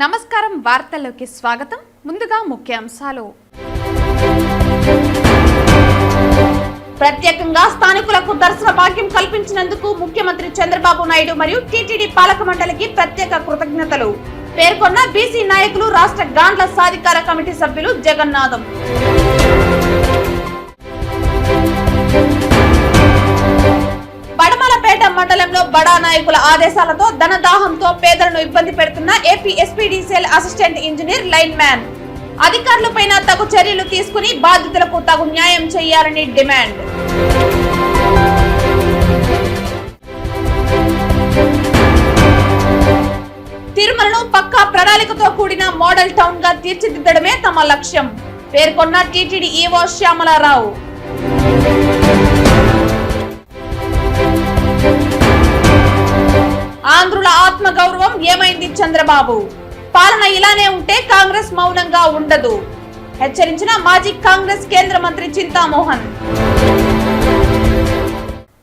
నమస్కారం వార్తల్లోకి స్వాగతం. ముందుగా ముఖ్యాంశాలు. ప్రత్యేకంగా స్థానికులకు దర్శన భాగ్యం కల్పించినందుకు ముఖ్యమంత్రి చంద్రబాబు నాయుడు మరియు టీటీడీ పాలక మండలికి ప్రత్యేక కృతజ్ఞతలు పేర్కొన్న బీసీ నాయకులు, రాష్ట్ర గాండ్ల సాధికార కమిటీ సభ్యులు జగన్నాథం. బడమలపేట మండలంలో బడా నాయకుల ఆదేశాలతో ధనదాహంతో పేదలను ఇబ్బంది పెడుతున్న AP SPDCL assistant engineer lineman అధికారులపైన తగు చర్యలు తీసుకుని బాధితులకు తగు న్యాయం చేయాలని డిమాండ్. తిరుమలను పక్కా ప్రణాళికతో కూడిన మోడల్ టౌన్ గా తీర్చిదిద్దడమే తమ లక్ష్యం పేర్కొన్న టీటీడీ ఈవో శ్యామలారావు. ఆంధ్రుల ఆత్మగౌరవం ఏమైంది చంద్రబాబు? పాలన ఇలానే ఉంటే కాంగ్రెస్ మౌనంగా ఉండదు హెచ్చరించిన మాజీ కాంగ్రెస్ కేంద్ర మంత్రి చింతామోహన్.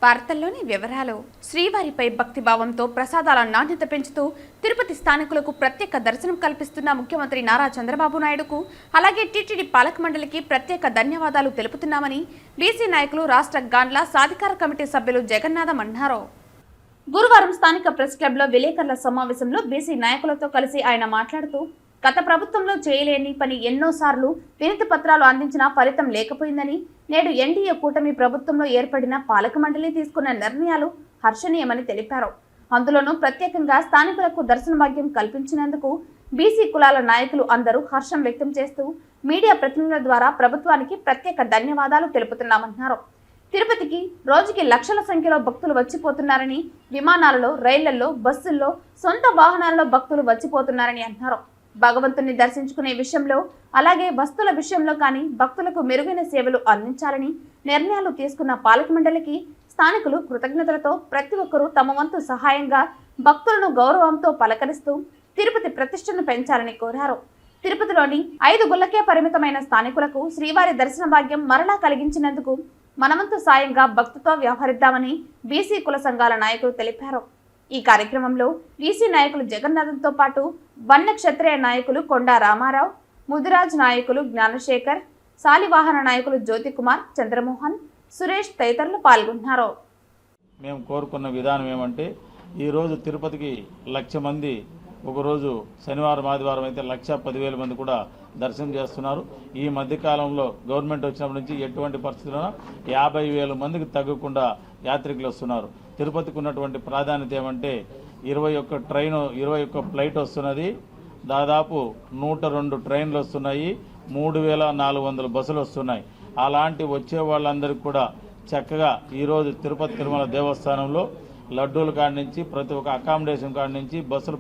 వార్తల్లోని వివరాలు. శ్రీవారిపై భక్తిభావంతో ప్రసాదాల నాణ్యత పెంచుతూ తిరుపతి స్థానికులకు ప్రత్యేక దర్శనం కల్పిస్తున్న ముఖ్యమంత్రి నారా చంద్రబాబు నాయుడుకు, అలాగే టీటీడీ పాలక మండలికి ప్రత్యేక ధన్యవాదాలు తెలుపుతున్నామని బీసీ నాయకులు, రాష్ట్ర గాండ్ల సాధికార కమిటీ సభ్యులు జగన్నాథం అన్నారు. గురువారం స్థానిక ప్రెస్ క్లబ్ లో విలేకరుల సమావేశంలో బీసీ నాయకులతో కలిసి ఆయన మాట్లాడుతూ, గత ప్రభుత్వంలో చేయలేని పని ఎన్నోసార్లు వినతి పత్రాలు అందించినా ఫలితం లేకపోయిందని, నేడు ఎన్డీఏ కూటమి ప్రభుత్వంలో ఏర్పడిన పాలక మండలి తీసుకున్న నిర్ణయాలు హర్షణీయమని తెలిపారు. అందులోనూ ప్రత్యేకంగా స్థానికులకు దర్శన భాగ్యం కల్పించినందుకు బీసీ కులాల నాయకులు అందరూ హర్షం వ్యక్తం చేస్తూ మీడియా ప్రతినిధుల ద్వారా ప్రభుత్వానికి ప్రత్యేక ధన్యవాదాలు తెలుపుతున్నామన్నారు. తిరుపతికి రోజుకి లక్షల సంఖ్యలో భక్తులు వచ్చిపోతున్నారని, విమానాలలో, రైళ్లలో, బస్సుల్లో, సొంత వాహనాల్లో భక్తులు వచ్చిపోతున్నారని అన్నారు. భగవంతుని దర్శించుకునే విషయంలో, అలాగే వస్తువుల విషయంలో కానీ భక్తులకు మెరుగైన సేవలు అందించాలని నిర్ణయాలు తీసుకున్న పాలక మండలికి స్థానికులు కృతజ్ఞతలతో ప్రతి ఒక్కరూ తమ వంతు సహాయంగా భక్తులను గౌరవంతో పలకరిస్తూ తిరుపతి ప్రతిష్టను పెంచాలని కోరారు. తిరుపతిలోని 5 గుళ్లకే పరిమితమైన స్థానికులకు శ్రీవారి దర్శన భాగ్యం మరలా కలిగించినందుకు మనవంతు సాయంగా భక్తితో వ్యవహరిద్దామని బీసీ కుల సంఘాల నాయకులు తెలిపారు. ఈ కార్యక్రమంలో బీసీ నాయకులు జగన్నాథంతో పాటు వన్న క్షత్రియ నాయకులు కొండా రామారావు, ముదిరాజ్ నాయకులు జ్ఞానశేఖర్, సాలివాహన నాయకులు జ్యోతికుమార్, చంద్రమోహన్, సురేష్ తదితరులు పాల్గొన్నారు. మేము కోరుకున్న విధానం ఏమంటే, ఈరోజు తిరుపతికి 1,00,000 మంది, ఒకరోజు శనివారం ఆదివారం అయితే 1,10,000 మంది కూడా దర్శనం చేస్తున్నారు. ఈ మధ్యకాలంలో గవర్నమెంట్ వచ్చినప్పటి నుంచి ఎటువంటి పరిస్థితుల్లో 50,000 మందికి తగ్గకుండా యాత్రికులు వస్తున్నారు. తిరుపతికి ఉన్నటువంటి ప్రాధాన్యత ఏమంటే 21 ట్రైన్, 21 ఫ్లైట్ వస్తున్నది, దాదాపు 102 ట్రైన్లు వస్తున్నాయి, 3,400 బస్సులు వస్తున్నాయి. అలాంటి వచ్చే వాళ్ళందరికీ కూడా చక్కగా ఈరోజు తిరుపతి తిరుమల దేవస్థానంలో లడ్డూల కాడి నుంచి ప్రతి ఒక్క అకామిడేషన్ కాడి నుంచి బస్సులు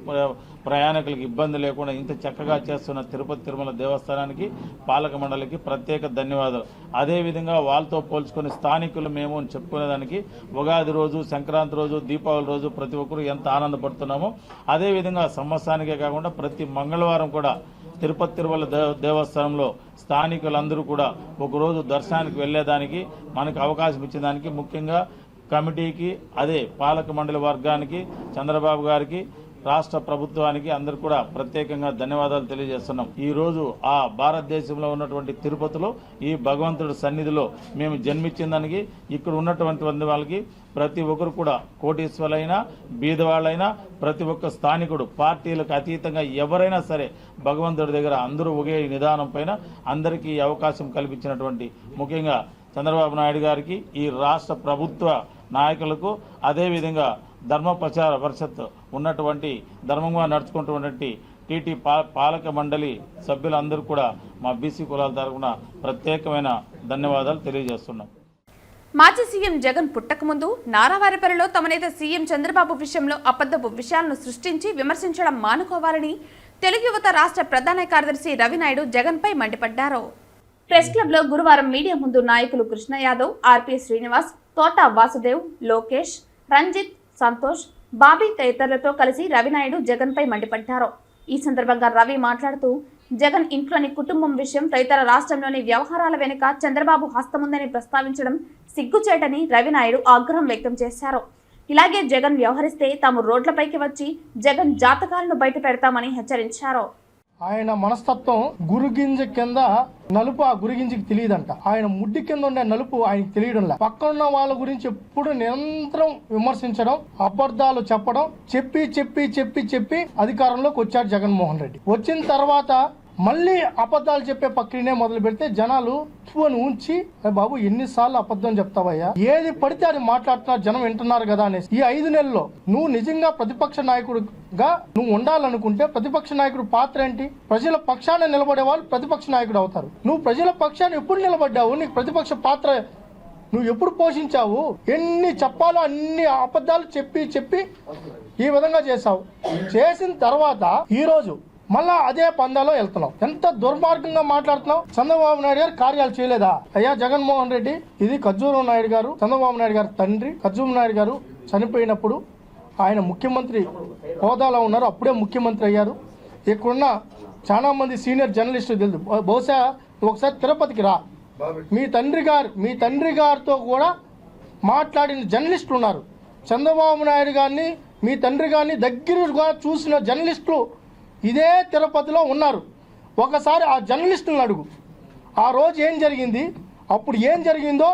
ప్రయాణికులకు ఇబ్బంది లేకుండా ఇంత చక్కగా చేస్తున్న తిరుపతి తిరుమల దేవస్థానానికి, పాలక మండలికి ప్రత్యేక ధన్యవాదాలు. అదేవిధంగా వాళ్ళతో పోల్చుకొని స్థానికులు మేము చెప్పుకునేదానికి ఉగాది రోజు, సంక్రాంతి రోజు, దీపావళి రోజు ప్రతి ఒక్కరు ఎంత ఆనందపడుతున్నామో, అదేవిధంగా సంవత్సరానికే కాకుండా ప్రతి మంగళవారం కూడా తిరుపతి తిరుమల దేవస్థానంలో స్థానికులందరూ కూడా ఒకరోజు దర్శనానికి వెళ్లేదానికి మనకు అవకాశం ఇచ్చేదానికి ముఖ్యంగా కమిటీకి, అదే పాలక మండలి వర్గానికి, చంద్రబాబు గారికి, రాష్ట్ర ప్రభుత్వానికి అందరు కూడా ప్రత్యేకంగా ధన్యవాదాలు తెలియజేస్తున్నాం. ఈ రోజు ఆ భారతదేశంలో ఉన్నటువంటి తిరుపతిలో ఈ భగవంతుడి సన్నిధిలో మేము జన్మించిన దానికి ఇక్కడ ఉన్నటువంటి వాళ్ళకి ప్రతి ఒక్కరు కూడా కోటీశ్వరులైనా, బీదవాళ్ళైనా, ప్రతి ఒక్క స్థానికుడు పార్టీలకు అతీతంగా ఎవరైనా సరే భగవంతుడి దగ్గర అందరూ ఒకే నిదానం పైన అందరికీ అవకాశం కల్పించినటువంటి ముఖ్యంగా చంద్రబాబు నాయుడు గారికి, ఈ రాష్ట్ర ప్రభుత్వ నాయకులకు, అదేవిధంగా ధర్మ ప్రచార పరిషత్ ఉన్నటువంటి ధర్మంగా నడుచుకుంటున్నటువంటి టీటీ పాలక మండలి సభ్యులందరూ కూడా మా బీసీ కులాల తరఫున ప్రత్యేకమైన ధన్యవాదాలు తెలియజేస్తున్నాం. మాజీ సీఎం జగన్ పుట్టకముందు నారావారిపల్లిలో తమ నేత సీఎం చంద్రబాబు విషయంలో అబద్ధపు విషయాలను సృష్టించి విమర్శించడం మానుకోవాలని తెలుగు యువత రాష్ట్ర ప్రధాన కార్యదర్శి రవినాయుడు జగన్ పై మండిపడ్డారు. ప్రెస్ క్లబ్ లో గురువారం మీడియా ముందు నాయకులు కృష్ణ యాదవ్, ఆర్పీ శ్రీనివాస్, తోట వాసుదేవ్, లోకేష్, రంజిత్, సంతోష్, బాబీ తదితరులతో కలిసి రవినాయుడు జగన్ పై మండిపడ్డారు. ఈ సందర్భంగా రవి మాట్లాడుతూ, జగన్ ఇంట్లోని కుటుంబం విషయం తదితర రాష్ట్రంలోని వ్యవహారాల వెనుక చంద్రబాబు హస్తముందని ప్రస్తావించడం సిగ్గుచేటని రవినాయుడు ఆగ్రహం వ్యక్తం చేశారు. ఇలాగే జగన్ వ్యవహరిస్తే తాము రోడ్లపైకి వచ్చి జగన్ జాతకాలను బయట పెడతామని హెచ్చరించారు. ఆయన మనస్తత్వం గురుగింజ కింద నలుపు ఆ గురుగింజకి తెలియదంట. ఆయన ముడ్డి కింద ఉండే నలుపు ఆయనకి తెలియడంలా. పక్కనున్న వాళ్ళ గురించి ఎప్పుడు నిరంతరం విమర్శించడం, అబద్ధాలు చెప్పడం, చెప్పి అధికారంలోకి వచ్చాడు జగన్మోహన్ రెడ్డి. వచ్చిన తర్వాత మళ్ళీ అబద్ధాలు చెప్పే ప్రక్రియనే మొదలు పెడితే జనాలు అని ఉంచి బాబు ఎన్నిసార్లు అబద్ధం చెప్తావయ్యా, ఏది పడితే అది మాట్లాడుతున్నారు, జనం వింటున్నారు కదా అనేసి. ఈ 5 నెలల్లో నువ్వు నిజంగా ప్రతిపక్ష నాయకుడిగా నువ్వు ఉండాలనుకుంటే ప్రతిపక్ష నాయకుడు పాత్ర ఏంటి? ప్రజల పక్షాన నిలబడే వాళ్ళు ప్రతిపక్ష నాయకుడు అవుతారు. నువ్వు ప్రజల పక్షాన్ని ఎప్పుడు నిలబడ్డావు? నీకు ప్రతిపక్ష పాత్ర నువ్వు ఎప్పుడు పోషించావు? ఎన్ని చెప్పాలో అన్ని అబద్ధాలు చెప్పి ఈ విధంగా చేశావు. చేసిన తర్వాత ఈరోజు మళ్ళా అదే పందాలో వెళ్తున్నావు. ఎంత దుర్మార్గంగా మాట్లాడుతున్నావు. చంద్రబాబు నాయుడు గారు కార్యాలు చేయలేదా? అయ్యా జగన్మోహన్ రెడ్డి, ఇది ఖర్జూరం నాయుడు గారు, చంద్రబాబు నాయుడు గారు తండ్రి. ఖర్జూరం నాయుడు గారు చనిపోయినప్పుడు ఆయన ముఖ్యమంత్రి హోదాలో ఉన్నారు, అప్పుడే ముఖ్యమంత్రి అయ్యారు. ఇక్కడున్న చాలా మంది సీనియర్ జర్నలిస్టులు తెలుసు. బహుశా ఒకసారి తిరుపతికి రా, మీ తండ్రి గారితో కూడా మాట్లాడిన జర్నలిస్టులు ఉన్నారు. చంద్రబాబు నాయుడు గారిని, మీ తండ్రి గారిని దగ్గరగా చూసిన జర్నలిస్టులు ఇదే తిరుపతిలో ఉన్నారు. ఒకసారి ఆ జర్నలిస్టులను అడుగు, ఆ రోజు ఏం జరిగింది, అప్పుడు ఏం జరిగిందో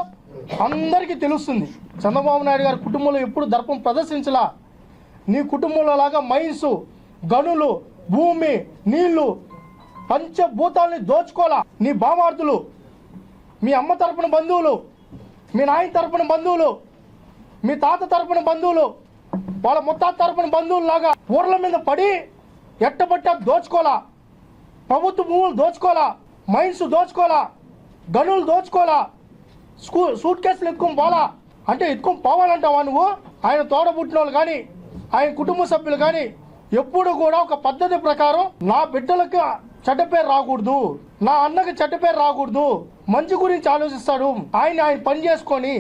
అందరికీ తెలుస్తుంది. చంద్రబాబు నాయుడు గారి కుటుంబంలో ఎప్పుడు దర్పం ప్రదర్శించలా. నీ కుటుంబంలో లాగా మైన్స్, గనులు, భూమి, నీళ్లు, పంచభూతాలని దోచుకోలా. నీ బామార్దులు, మీ అమ్మ తరపున బంధువులు, మీ నాయన తరపున బంధువులు, మీ తాత తరపున బంధువులు, వాళ్ళ ముత్తాత తరపున బంధువులు లాగా ఊర్ల మీద పడి ఎట్టబట్టా దోచుకోలా. ప్రభుత్వ భూములు దోచుకోలా, మైన్స్ దోచుకోలా, గనులు దోచుకోలా, సూట్ కేసులు ఎత్తుకొని పోలా. అంటే ఎత్తుకొని పోవాలంటావా నువ్వు? ఆయన తోడబుట్టిన వాళ్ళు కానీ ఆయన కుటుంబ సభ్యులు కానీ ఎప్పుడు కూడా ఒక పద్ధతి ప్రకారం నా బిడ్డలకు చెడ్డ పేరు రాకూడదు, నా అన్నకి చెడ్డ పేరు రాకూడదు, మంచి గురించి ఆలోచిస్తాడు. ఆయన పని చేసుకొని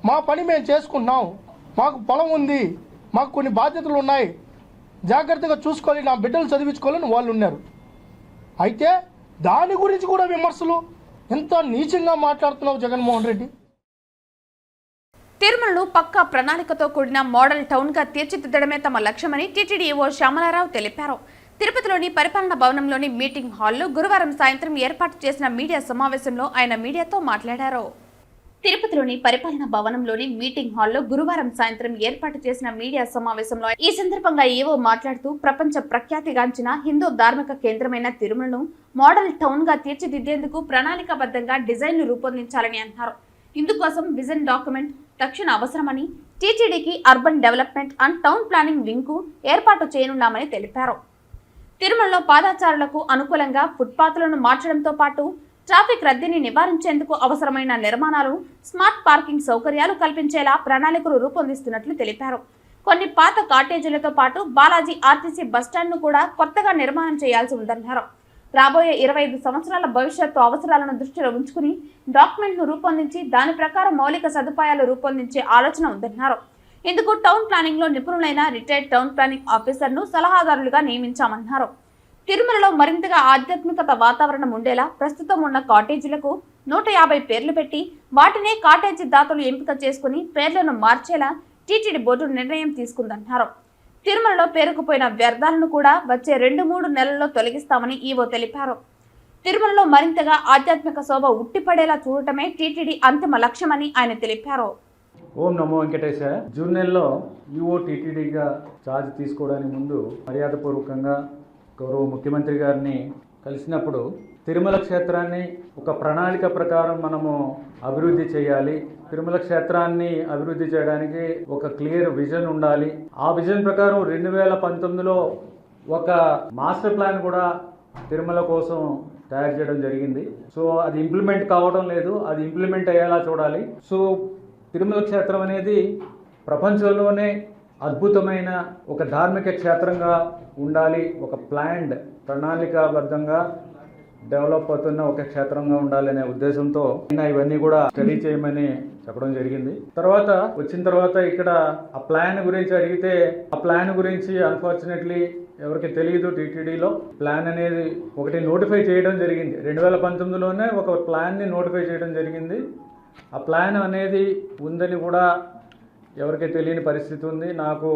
మా పని మేము చేసుకుంటున్నాం, మాకు పొలం ఉంది, మాకు కొన్ని బాధ్యతలు ఉన్నాయి, జాగ్రత్తగా చూసుకోవాలి, నా బిడ్డలు చదివించుకోవాలని వాళ్ళు ఉన్నారు. అయితే దాని గురించి కూడా విమర్శలు. ఎంత నీచంగా మాట్లాడుతున్నావు జగన్మోహన్ రెడ్డి. తిరుమలను పక్కా ప్రణాళికతో కూడిన మోడల్ టౌన్ గా తీర్చిదిద్దడమే తమ లక్ష్యమని టీటీడీ ఈవో శ్యామలారావు తెలిపారు. తిరుపతిలోని పరిపాలనా భవనంలోని మీటింగ్ హాల్లో గురువారం సాయంత్రం ఏర్పాటు చేసిన మీడియా సమావేశంలో ఆయన మీడియాతో మాట్లాడారు. తిరుపతిలోని పరిపాలనా భవనంలోని మీటింగ్ హాల్లో గురువారం సాయంత్రం ఏర్పాటు చేసిన మీడియా సమావేశంలో ఈ సందర్భంగా ఈవో మాట్లాడుతూ ప్రపంచ ప్రఖ్యాతిగాంచిన హిందూ ధార్మిక కేంద్రమైన తిరుమలను మోడల్ టౌన్ గా తీర్చిదిద్దేందుకు ప్రణాళికాబద్ధంగా డిజైన్ను రూపొందించాలని అన్నారు. ఇందుకోసం విజన్ డాక్యుమెంట్ తక్షణ అవసరమని, టీటీడీకి urban development and town planning wing కు ఏర్పాటు చేయనున్నామని తెలిపారు. తిరుమలలో పాదచారులకు అనుకూలంగా ఫుట్పాత్లను మార్చడంతో పాటు ట్రాఫిక్ రద్దీని నివారించేందుకు అవసరమైన నిర్మాణాలు, స్మార్ట్ పార్కింగ్ సౌకర్యాలు కల్పించేలా ప్రణాళికలు రూపొందిస్తున్నట్లు తెలిపారు. కొన్ని పాత కాటేజీలతో పాటు బాలాజీ ఆర్టీసీ బస్టాండ్ను కూడా కొత్తగా నిర్మాణం చేయాల్సి ఉందన్నారు. రాబోయే 25 సంవత్సరాల భవిష్యత్తు అవసరాలను దృష్టిలో ఉంచుకుని డాక్యుమెంట్ను రూపొందించి దాని ప్రకారం మౌలిక సదుపాయాలు రూపొందించే ఆలోచన ఉందన్నారు. ఇందుకు టౌన్ ప్లానింగ్ లో నిపుణులైన రిటైర్డ్ టౌన్ ప్లానింగ్ ఆఫీసర్ను సలహాదారులుగా నియమించామన్నారు. తిరుమలలో మరింతగా ఆధ్యాత్మికత వాతావరణం ఉండేలా ప్రస్తుతం ఉన్న కాటేజీలకు 150 పేర్లు పెట్టి వాటినే కాటేజీ దాతలు ఎంపిక చేసుకుని పేర్లను మార్చేలా టీటీడీ బోర్డు నిర్ణయం తీసుకుందన్నారు. తిరుమలలో పేరుకుపోయిన వ్యర్థాలను కూడా వచ్చే 2-3 నెలల్లో తొలగిస్తామని ఈవో తెలిపారు. తిరుమలలో మరింతగా ఆధ్యాత్మిక శోభ ఉట్టిపడేలా చూడటమే టీటీడీ అంతిమ లక్ష్యమని ఆయన తెలిపారు. ఓం నమో వెంకటేశాయ. జూన్ నెలలో ఈవో టీటీడీగా ఛార్జ్ తీసుకోవడానికి ముందు మర్యాదపూర్వకంగా గౌరవ ముఖ్యమంత్రి గారిని కలిసినప్పుడు తిరుమల క్షేత్రాన్ని ఒక ప్రణాళిక ప్రకారం మనము అభివృద్ధి చేయాలి, తిరుమల క్షేత్రాన్ని అభివృద్ధి చేయడానికి ఒక క్లియర్ విజన్ ఉండాలి. ఆ విజన్ ప్రకారం 2019లో ఒక మాస్టర్ ప్లాన్ కూడా తిరుమల కోసం తయారు చేయడం జరిగింది. సో అది ఇంప్లిమెంట్ కావడం లేదు, అది ఇంప్లిమెంట్ అయ్యేలా చూడాలి. సో తిరుమల క్షేత్రం అనేది ప్రపంచంలోనే అద్భుతమైన ఒక ధార్మిక క్షేత్రంగా ఉండాలి, ఒక ప్లాన్డ్ ప్రణాళికాబద్ధంగా డెవలప్ అవుతున్న ఒక క్షేత్రంగా ఉండాలనే ఉద్దేశంతో ఇవన్నీ కూడా స్టడీ చేయమని చెప్పడం జరిగింది. వచ్చిన తర్వాత ఇక్కడ ఆ ప్లాన్ గురించి అడిగితే ఆ ప్లాన్ గురించి అన్ఫార్చునేట్లీ ఎవరికి తెలియదు. టీటీడీలో ప్లాన్ అనేది ఒకటి నోటిఫై చేయడం జరిగింది. 2019లోనే ఒక ప్లాన్ని నోటిఫై చేయడం జరిగింది. ఆ ప్లాన్ అనేది ఉందని కూడా ఎవరికి తెలియని పరిస్థితి ఉంది. నాకు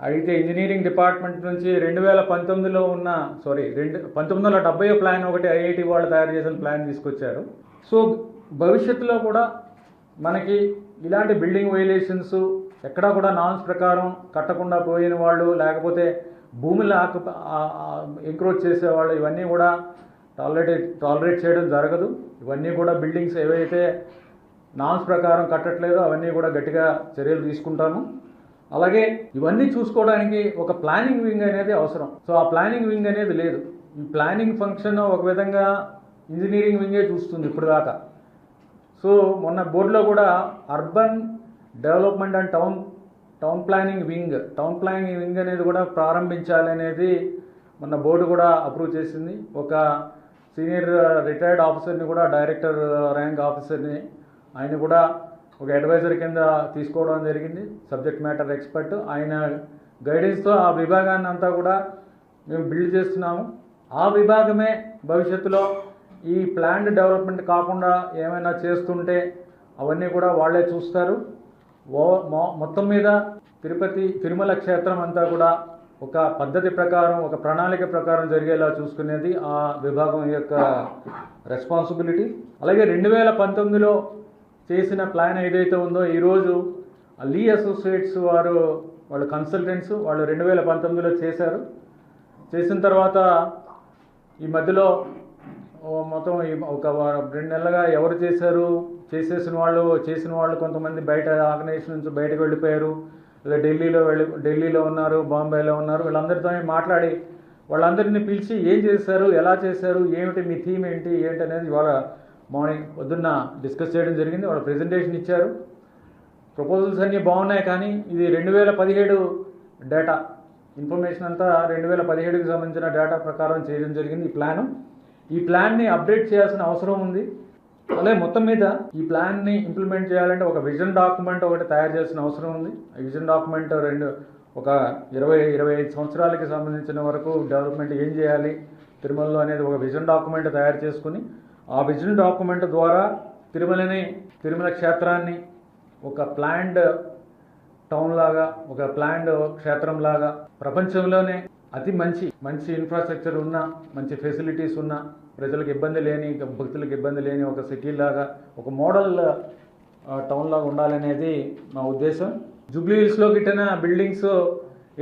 అయితే ఇంజనీరింగ్ డిపార్ట్మెంట్ నుంచి 2019లో ఉన్న 1970 ప్లాన్ ఒకటి ఐఐటి వాళ్ళు తయారు చేసిన ప్లాన్ తీసుకొచ్చారు. సో భవిష్యత్తులో కూడా మనకి ఇలాంటి బిల్డింగ్ వైలేషన్స్ ఎక్కడా కూడా నామ్స్ ప్రకారం కట్టకుండా పోయిన వాళ్ళు, లేకపోతే భూములు ఎంక్రోచ్ చేసేవాళ్ళు, ఇవన్నీ కూడా టాలరేట్ చేయడం జరగదు. ఇవన్నీ కూడా బిల్డింగ్స్ ఏవైతే నామ్స్ ప్రకారం కట్టట్లేదో అవన్నీ కూడా గట్టిగా చర్యలు తీసుకుంటాము. అలాగే ఇవన్నీ చూసుకోవడానికి ఒక ప్లానింగ్ వింగ్ అనేది అవసరం. సో ఆ ప్లానింగ్ వింగ్ అనేది లేదు. ఈ ప్లానింగ్ ఫంక్షన్ ఒక విధంగా ఇంజనీరింగ్ వింగే చూస్తుంది ఇప్పుడు దాకా. సో మొన్న బోర్డులో కూడా urban development and town planning wing అనేది కూడా ప్రారంభించాలనేది మొన్న బోర్డు కూడా అప్రూవ్ చేసింది. ఒక సీనియర్ రిటైర్డ్ ఆఫీసర్ని కూడా, డైరెక్టర్ ర్యాంక్ ఆఫీసర్ని, ఆయన కూడా ఒక అడ్వైజర్ కింద తీసుకోవడం జరిగింది, సబ్జెక్ట్ మ్యాటర్ ఎక్స్పర్ట్. ఆయన గైడెన్స్తో ఆ విభాగాన్ని అంతా కూడా మేము బిల్డ్ చేస్తున్నాము. ఆ విభాగమే భవిష్యత్తులో ఈ ప్లాన్డ్ డెవలప్మెంట్ కాకుండా ఏమైనా చేస్తుంటే అవన్నీ కూడా వాళ్ళే చూస్తారు. మొత్తం మీద తిరుమల క్షేత్రం అంతా కూడా ఒక పద్ధతి ప్రకారం, ఒక ప్రణాళిక ప్రకారం జరిగేలా చూసుకునేది ఆ విభాగం యొక్క రెస్పాన్సిబిలిటీ. అలాగే 2019లో చేసిన ప్లాన్ ఏదైతే ఉందో, ఈరోజు లీ అసోసియేట్స్ వాళ్ళు కన్సల్టెంట్స్ వాళ్ళు 2019లో చేసిన తర్వాత ఈ మధ్యలో మొత్తం ఒక 2 నెలలుగా ఎవరు చేసిన వాళ్ళు కొంతమంది బయట ఆర్గనైజేషన్ నుంచి బయటకు వెళ్ళిపోయారు, లేదా ఢిల్లీలో ఉన్నారు, బాంబేలో ఉన్నారు. వీళ్ళందరితో మాట్లాడి వాళ్ళందరినీ పిలిచి ఏం చేశారు, ఎలా చేశారు, ఏమిటి మీ థీమ్ ఏంటి అనేది వాళ్ళ మార్నింగ్ పొద్దున్న డిస్కస్ చేయడం జరిగింది. వాళ్ళు ప్రెజెంటేషన్ ఇచ్చారు. ప్రపోజల్స్ అన్నీ బాగున్నాయి, కానీ ఇది 2017 డేటా ఇన్ఫర్మేషన్ అంతా 2017కి సంబంధించిన డేటా ప్రకారం చేయడం జరిగింది. ఈ ప్లాన్ని అప్డేట్ చేయాల్సిన అవసరం ఉంది. అలాగే మొత్తం మీద ఈ ప్లాన్ని ఇంప్లిమెంట్ చేయాలంటే ఒక విజన్ డాక్యుమెంట్ ఒకటి తయారు చేయాల్సిన అవసరం ఉంది. ఈ విజన్ డాక్యుమెంట్ ఒక 20-25 సంవత్సరాలకి సంబంధించిన వరకు డెవలప్మెంట్ ఏం చేయాలి తిరుమలలో అనేది ఒక విజన్ డాక్యుమెంట్ తయారు చేసుకుని, ఆ విజన్ డాక్యుమెంట్ ద్వారా తిరుమల క్షేత్రాన్ని ఒక ప్లాన్డ్ టౌన్ లాగా, ఒక ప్లాన్డ్ క్షేత్రం లాగా, ప్రపంచంలోనే అతి మంచి ఇన్ఫ్రాస్ట్రక్చర్ ఉన్న, మంచి ఫెసిలిటీస్ ఉన్న, ప్రజలకు ఇబ్బంది లేని, భక్తులకు ఇబ్బంది లేని ఒక సిటీ లాగా, ఒక మోడల్ టౌన్ లాగా ఉండాలనేది మా ఉద్దేశం. జూబ్లీ హిల్స్లో గిట్టిన బిల్డింగ్స్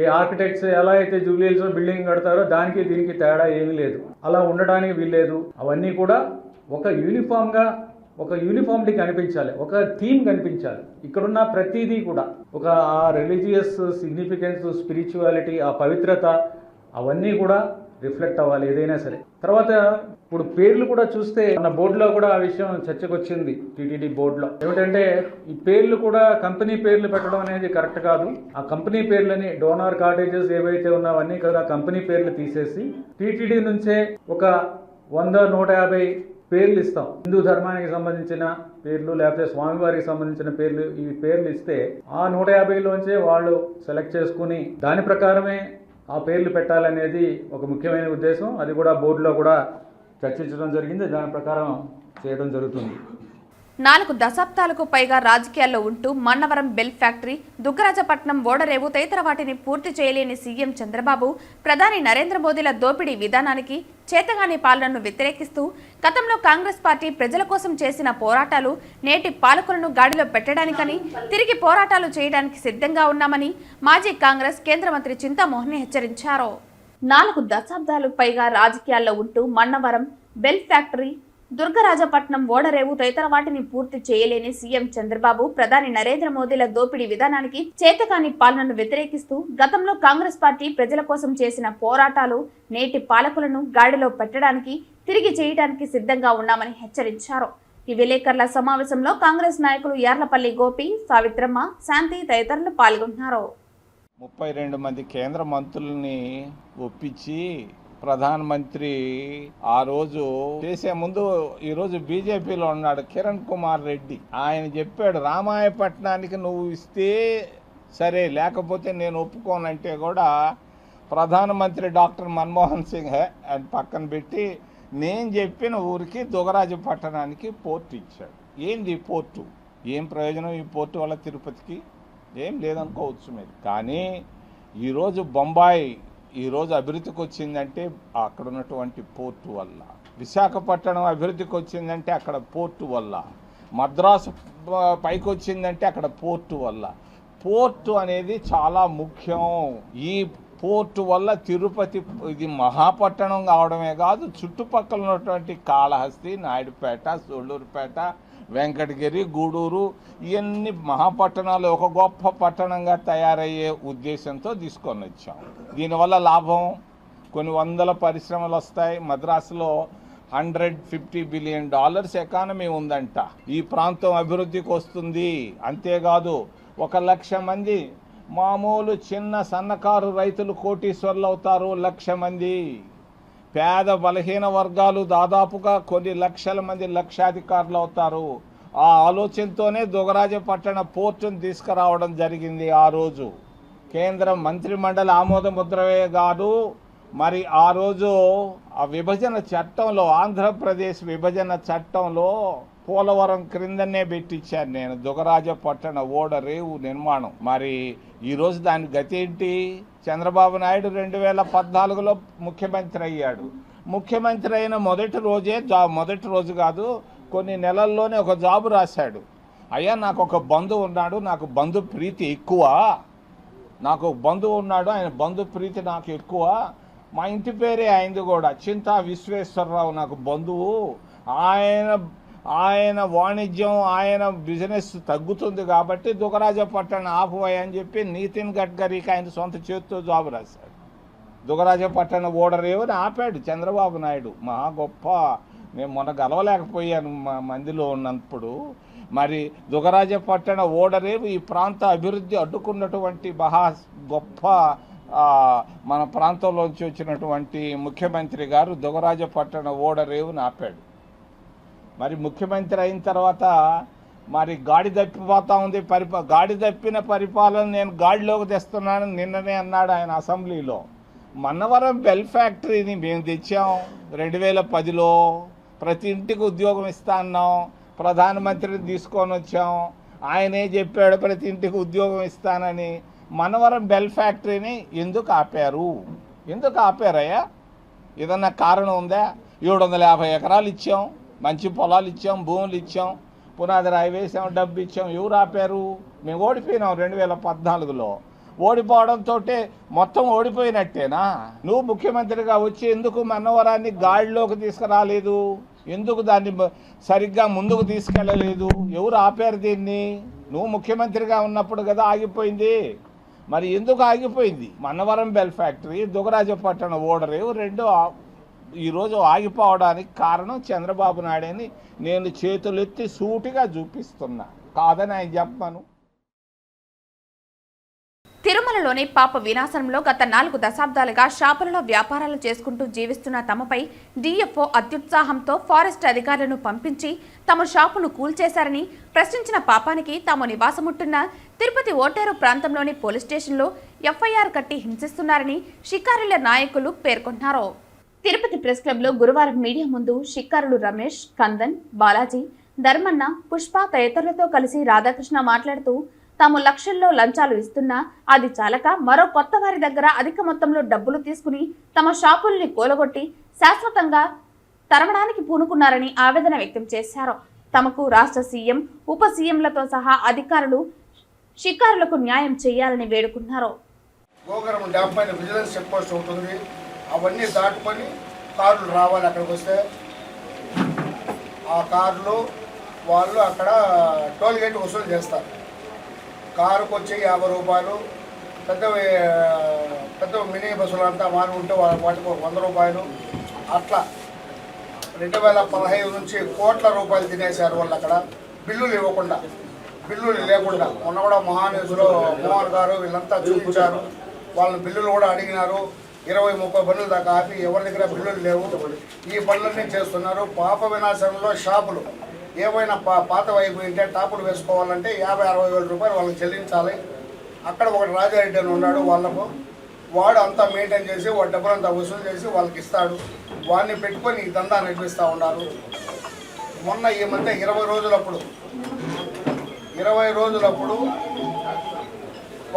ఏ ఆర్కిటెక్ట్స్ ఎలా అయితే జూబ్లీ హిల్స్లో బిల్డింగ్ కడతారో దీనికి తేడా ఏమీ లేదు. అలా ఉండడానికి వీల్లేదు. అవన్నీ కూడా ఒక యూనిఫామిటీ కనిపించాలి, ఒక థీమ్ కనిపించాలి. ఇక్కడున్న ప్రతిదీ కూడా ఒక ఆ రిలీజియస్ సిగ్నిఫికెన్స్, స్పిరిచువాలిటీ, ఆ పవిత్రత అవన్నీ కూడా రిఫ్లెక్ట్ అవ్వాలి ఏదైనా సరే. తర్వాత ఇప్పుడు పేర్లు కూడా చూస్తే మన బోర్డులో కూడా ఆ విషయం చర్చకు వచ్చింది. టీటీడీ బోర్డులో ఏమిటంటే, ఈ పేర్లు కూడా కంపెనీ పేర్లు పెట్టడం అనేది కరెక్ట్ కాదు. ఆ కంపెనీ పేర్లని, డోనార్ కాటేజెస్ ఏవైతే ఉన్నావన్నీ కదా కంపెనీ పేర్లు తీసేసి టీటీడీ నుంచే ఒక 100-150 పేర్లు ఇస్తాం. హిందూ ధర్మానికి సంబంధించిన పేర్లు, లేకపోతే స్వామివారికి సంబంధించిన పేర్లు, ఈ పేర్లు ఇస్తే ఆ 150లోంచే వాళ్ళు సెలెక్ట్ చేసుకుని దాని ప్రకారమే ఆ పేర్లు పెట్టాలనేది ఒక ముఖ్యమైన ఉద్దేశం. అది కూడా బోర్డులో కూడా చర్చించడం జరిగింది. దాని ప్రకారం చేయడం జరుగుతుంది. 4 దశాబ్దాలకు పైగా రాజకీయాల్లో ఉంటూ మన్నవరం బెల్ ఫ్యాక్టరీ, దుగ్గరాజపట్నం, ఓడరేవు తదితర వాటిని పూర్తి చేయలేని సీఎం చంద్రబాబు ప్రధాని నరేంద్ర మోదీల దోపిడీ విధానానికి, చేతగాని పాలనను వ్యతిరేకిస్తూ గతంలో కాంగ్రెస్ పార్టీ ప్రజల కోసం చేసిన పోరాటాలు నేటి పాలకులను గాడిలో పెట్టడానికని, తిరిగి పోరాటాలు చేయడానికి సిద్ధంగా ఉన్నామని మాజీ కాంగ్రెస్ కేంద్ర మంత్రి చింతామోహన్ హెచ్చరించారు. 4 దశాబ్దాలు పైగా రాజకీయాల్లో ఉంటూ మన్నవరం బెల్ ఫ్యాక్టరీ, దుర్గరాజపట్నం, ఓడరేవు తదితర వాటిని పూర్తి చేయలేని సీఎం చంద్రబాబు ప్రధాని నరేంద్ర మోదీల దోపిడీ విధానానికి, చేతకాని పాలనను వ్యతిరేకిస్తూ గతంలో కాంగ్రెస్ పార్టీ ప్రజల కోసం చేసిన పోరాటాలు నేటి పాలకులను గాడిలో పెట్టడానికి, తిరిగి చేయడానికి సిద్ధంగా ఉన్నామని హెచ్చరించారు. ఈ విలేకరుల సమావేశంలో కాంగ్రెస్ నాయకులు యార్లపల్లి గోపి, సావిత్రమ్మ, శాంతి తదితరులు పాల్గొన్నారు. 32 మంది కేంద్ర మంత్రుల్ని ఒప్పించి ప్రధానమంత్రి ఆ రోజు చేసే ముందు, ఈరోజు బీజేపీలో ఉన్నాడు కిరణ్ కుమార్ రెడ్డి. ఆయన చెప్పాడు, రామాయపట్నానికి నువ్వు ఇస్తే సరే, లేకపోతే నేను ఒప్పుకోనంటే కూడా ప్రధానమంత్రి డాక్టర్ మన్మోహన్ సింగ్ అని పక్కన పెట్టి నేను చెప్పిన ఊరికి దుగ్గరాజపట్నానికి పోర్టు ఇచ్చాడు. ఏంది పోర్టు? ఏం ప్రయోజనం ఈ పోర్టు వల్ల తిరుపతికి? ఏం లేదనుకోవచ్చు మీరు. కానీ ఈరోజు బొంబాయి ఈరోజు అభివృద్ధికి వచ్చిందంటే అక్కడ ఉన్నటువంటి పోర్టు వల్ల, విశాఖపట్నం అభివృద్ధికి వచ్చిందంటే అక్కడ పోర్టు వల్ల, మద్రాసు పైకి వచ్చిందంటే అక్కడ పోర్టు వల్ల. పోర్టు అనేది చాలా ముఖ్యం. ఈ పోర్టు వల్ల తిరుపతి ఇది మహాపట్టణం కావడమే కాదు, చుట్టుపక్కల ఉన్నటువంటి కాళహస్తి, నాయుడుపేట, సోళ్ళూరుపేట, వెంకటగిరి, గూడూరు ఇవన్నీ మహాపట్టణాలు ఒక గొప్ప పట్టణంగా తయారయ్యే ఉద్దేశంతో తీసుకొని వచ్చాం. దీనివల్ల లాభం కొన్ని వందల పరిశ్రమలు వస్తాయి. మద్రాసులో $150 బిలియన్ ఎకానమీ ఉందంట. ఈ ప్రాంతం అభివృద్ధికి వస్తుంది. అంతేకాదు 1,00,000 మంది మామూలు చిన్న సన్నకారు రైతులు కోటీశ్వర్లు అవుతారు. 1,00,000 మంది పేద బలహీన వర్గాలు దాదాపుగా కొన్ని లక్షల మంది లక్షాధికారులు అవుతారు. ఆ ఆలోచనతోనే దుగరాజపట్టణ పోర్టును తీసుకురావడం జరిగింది. ఆ రోజు కేంద్ర మంత్రిమండలి ఆమోద ముద్రవే కాదు, మరి ఆ రోజు ఆ విభజన చట్టంలో, ఆంధ్రప్రదేశ్ విభజన చట్టంలో పోలవరం క్రిందనే పెట్టించాను నేను దుగరాజపట్టణ ఓడరేవు నిర్మాణం. మరి ఈరోజు దాని గతి ఏంటి? చంద్రబాబు నాయుడు 2014లో ముఖ్యమంత్రి అయ్యాడు. ముఖ్యమంత్రి అయిన మొదటి రోజు కాదు, కొన్ని నెలల్లోనే ఒక జాబు రాశాడు. అయ్యా నాకు ఒక బంధువు ఉన్నాడు, నాకు బంధు ప్రీతి ఎక్కువ, నాకు బంధువు ఉన్నాడు, ఆయన బంధు ప్రీతి నాకు ఎక్కువ, మా ఇంటి పేరే అయింది కూడా, చింతా విశ్వేశ్వరరావు నాకు బంధువు, ఆయన వాణిజ్యం ఆయన బిజినెస్ తగ్గుతుంది కాబట్టి దుగరాజపట్టణ ఆపువాయి అని చెప్పి నితిన్ గడ్కరీకి ఆయన సొంత చేతితో జాబు రాశాడు. దుగరాజపట్టణ ఓడరేవుని ఆపాడు చంద్రబాబు నాయుడు. మహా గొప్ప. నేను మొన్న గెలవలేకపోయాను మందిలో ఉన్నప్పుడు. మరి దుగరాజపట్టణ ఓడరేవు ఈ ప్రాంత అభివృద్ధి అడ్డుకున్నటువంటి మహా గొప్ప మన ప్రాంతంలోంచి వచ్చినటువంటి ముఖ్యమంత్రి గారు దుగరాజపట్టణ ఓడరేవుని ఆపాడు. మరి ముఖ్యమంత్రి అయిన తర్వాత మరి గాడి తప్పిపోతా ఉంది. గాడి తప్పిన పరిపాలన నేను గాడిలోకి తెస్తున్నాను నిన్ననే అన్నాడు ఆయన అసెంబ్లీలో. మన్నవరం బెల్ ఫ్యాక్టరీని మేము తెచ్చాం 2010లో. ప్రతి ఇంటికి ఉద్యోగం ఇస్తా అన్నాం. ప్రధానమంత్రిని తీసుకొని వచ్చాం. ఆయనే చెప్పాడు ప్రతి ఇంటికి ఉద్యోగం ఇస్తానని. మన్నవరం బెల్ ఫ్యాక్టరీని ఎందుకు ఆపారు? ఎందుకు ఆపారయ్యా? ఏదన్నా కారణం ఉందా? 750 ఎకరాలు ఇచ్చాం, మంచి పొలాలు ఇచ్చాం, భూములు ఇచ్చాం, పునాది రాయి వేసాం, డబ్బు ఇచ్చాం. ఎవరు ఆపారు? మేము ఓడిపోయినాం 2014లో. ఓడిపోవడంతో మొత్తం ఓడిపోయినట్టేనా? నువ్వు ముఖ్యమంత్రిగా వచ్చి ఎందుకు మన్నవరాన్ని గాడిలోకి తీసుకురాలేదు? ఎందుకు దాన్ని సరిగ్గా ముందుకు తీసుకెళ్ళలేదు? ఎవరు ఆపారు దీన్ని? నువ్వు ముఖ్యమంత్రిగా ఉన్నప్పుడు కదా ఆగిపోయింది. మరి ఎందుకు ఆగిపోయింది? మన్నవరం బెల్ ఫ్యాక్టరీ, దుగరాజపట్టణ ఓడరేవు రెండు ఈరోజు ఆగిపోవడానికి కారణం చంద్రబాబు నాయుడని నేను చేతులెత్తి సూటిగా చూపిస్తున్నా. కాదని ఆయన చెప్పను. తిరుమలలోని పాప వినాశనంలో గత 4 దశాబ్దాలుగా షాపులలో వ్యాపారాలు చేసుకుంటూ జీవిస్తున్న తమపై డిఎఫ్ఓ అత్యుత్సాహంతో ఫారెస్ట్ అధికారులను పంపించి తమ షాపును కూల్చేశారని ప్రశ్నించిన పాపానికి తాము నివాసముంటున్న తిరుపతి ఓటేరు ప్రాంతంలోని పోలీస్ స్టేషన్లో ఎఫ్ఐఆర్ కట్టి హింసిస్తున్నారని షికారుల నాయకులు పేర్కొన్నారు. తిరుపతి ప్రెస్ క్లబ్లో గురువారం మీడియా ముందు షికారులు రమేష్, కందన్, బాలాజీ, ధర్మన్న, పుష్ప తదితరులతో కలిసి రాధాకృష్ణ మాట్లాడుతూ తాము లక్షల్లో లంచాలు ఇస్తున్నా అది చాలక మరో కొత్త వారి దగ్గర అధిక మొత్తంలో డబ్బులు తీసుకుని తమ షాపుల్ని కూలగొట్టి శాశ్వతంగా తరమడానికి పూనుకున్నారని ఆవేదన వ్యక్తం చేశారు. తమకు రాష్ట్ర సీఎం, ఉప సీఎంలతో సహా అధికారులు షికారులకు న్యాయం చేయాలని వేడుకున్నారు. అవన్నీ దాటుకొని కార్లు రావాలి. అక్కడికి వస్తే ఆ కార్లు వాళ్ళు అక్కడ టోల్ గేట్ వసూలు చేస్తారు. కారుకు వచ్చి 50 రూపాయలు, పెద్ద మినీ బస్సులు అంతా మారి ఉంటే వాటికి 100 రూపాయలు. అట్లా 2015 నుంచి కోట్ల రూపాయలు తినేశారు వాళ్ళు అక్కడ బిల్లులు ఇవ్వకుండా, బిల్లులు లేకుండా. మొన్న కూడా మహానేసులో మోహన్ గారు వీళ్ళంతా చూపించారు. వాళ్ళ బిల్లులు కూడా అడిగినారు. 20-30 బండ్లు దాకా ఆపి ఎవరి దగ్గర బిల్లులు లేవు. ఈ పనులన్నీ చేస్తున్నారు. పాప వినాశనంలో షాపులు ఏమైనా పాత వైపు ఉంటే టాపులు వేసుకోవాలంటే 50-60 వేల రూపాయలు వాళ్ళకి చెల్లించాలి. అక్కడ ఒకటి రాజారెడ్డి అని ఉన్నాడు వాళ్ళకు, వాడు అంతా మెయింటైన్ చేసి వాడి డబ్బులంతా వసూలు చేసి వాళ్ళకి ఇస్తాడు. వాడిని పెట్టుకొని ఈ దందా నడిపిస్తూ ఉన్నారు. మొన్న ఈ మధ్య 20 రోజులప్పుడు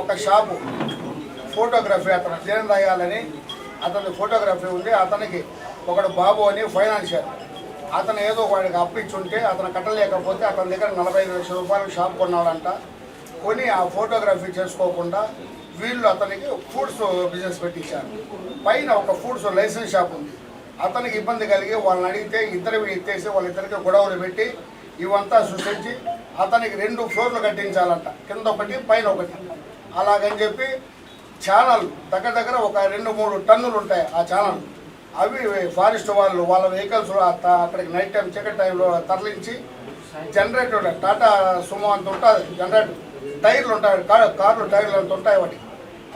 ఒక షాపు ఫోటోగ్రఫీ అతను జైన్ రాయాలని అతని ఫోటోగ్రఫీ ఉంది. అతనికి ఒకడు బాబు అని ఫైనాన్షియర్, అతను ఏదో వాడికి అప్పించుంటే అతను కట్టలేకపోతే అతని దగ్గర 45 లక్షల రూపాయలు షాప్ కొన్నాడంట. కొని ఆ ఫోటోగ్రఫీ చేసుకోకుండా వీళ్ళు అతనికి ఫుడ్స్ బిజినెస్ పెట్టించారు. పైన ఒక ఫుడ్స్ లైసెన్స్ షాప్ ఉంది. అతనికి ఇబ్బంది కలిగి వాళ్ళని అడిగితే ఇద్దరు ఎత్తేసి వాళ్ళిద్దరికి గొడవలు పెట్టి ఇవంతా సృష్టించి అతనికి 2 ఫ్లోర్లు కట్టించాలంట, కింద ఒకటి పైన ఒకటి. అలాగని చెప్పి ఛానల్ దగ్గర ఒక 2-3 టన్నులు ఉంటాయి ఆ ఛానల్. అవి ఫారెస్ట్ వాళ్ళు వాళ్ళ వెహికల్స్ అక్కడికి నైట్ టైం చీకటి టైంలో తరలించి జనరేటర్ టాటా సుమో అంత ఉంటుంది జనరేటర్, టైర్లు ఉంటాయి కార్లు టైర్లు అంత ఉంటాయి వాటి.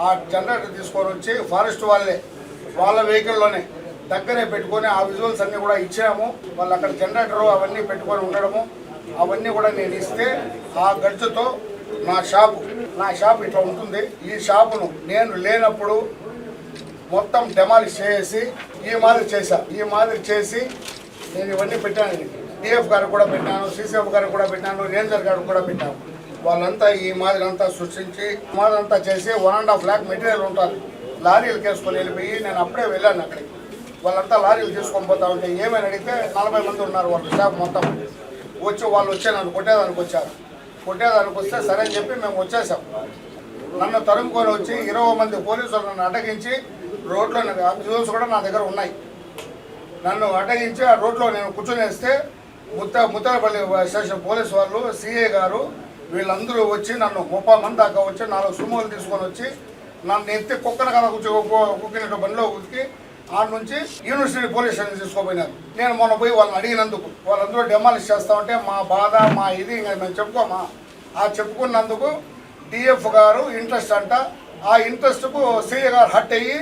ఆ జనరేటర్ తీసుకొని వచ్చి ఫారెస్ట్ వాళ్ళ వెహికల్లోనే దగ్గరే పెట్టుకొని ఆ విజువల్స్ అన్నీ కూడా ఇచ్చాము. వాళ్ళు అక్కడ జనరేటర్ అవన్నీ పెట్టుకొని ఉండడము అవన్నీ కూడా నేను ఇస్తే ఆ గడ్జుతో నా షాపు ఇట్లా ఉంటుంది. ఈ షాపును నేను లేనప్పుడు మొత్తం డెమాలిష్ చేసి ఈ మాదిరి చేసి నేను ఇవన్నీ పెట్టాను. డిఎఫ్ గారు కూడా పెట్టాను, సిసిఎఫ్ గారు కూడా పెట్టాను, రేంజర్ గారు కూడా పెట్టాను. వాళ్ళంతా ఈ మాదిరి అంతా సృష్టించి మాదంతా చేసి 1.5 lakh మెటీరియల్ ఉంటుంది. లారీలు కేసుకొని వెళ్ళిపోయి నేను అప్పుడే వెళ్ళాను అక్కడికి. వాళ్ళంతా లారీలు తీసుకొని పోతా ఉంటే ఏమైనా అడిగితే 40 మంది ఉన్నారు వాళ్ళు షాప్ మొత్తం వాళ్ళు వచ్చి నన్ను కొట్టేదానికి వస్తే సరే అని చెప్పి మేము వచ్చేసాం. నన్ను తరుముకొని వచ్చి 20 మంది పోలీసులు నన్ను అటగించి రోడ్లో విజువల్స్ కూడా నా దగ్గర ఉన్నాయి. నన్ను అటగించి ఆ రోడ్లో నేను కూర్చొనేస్తే ముత్తలపల్లి స్టేషన్ పోలీసు వాళ్ళు, సిఐ గారు వీళ్ళందరూ వచ్చి నన్ను 30 మంది దాకా వచ్చి 4 సుమోలు తీసుకొని వచ్చి నన్ను ఎత్తి కుక్కన కదా కుక్కినట్టు బండిలో ఉతికి ఆ నుంచి యూనివర్సిటీ పోలీస్ స్టేషన్ తీసుకోపోయినారు. నేను మొన్న పోయి వాళ్ళని అడిగినందుకు వాళ్ళందరూ డెమాలిష్ చేస్తామంటే మా బాధ మా ఇది ఇంకా మేము చెప్పుకోమా. ఆ చెప్పుకున్నందుకు డిఎఫ్ గారు ఇంట్రెస్ట్ అంట. ఆ ఇంట్రెస్ట్కు సిఐ గారు హట్ అయ్యి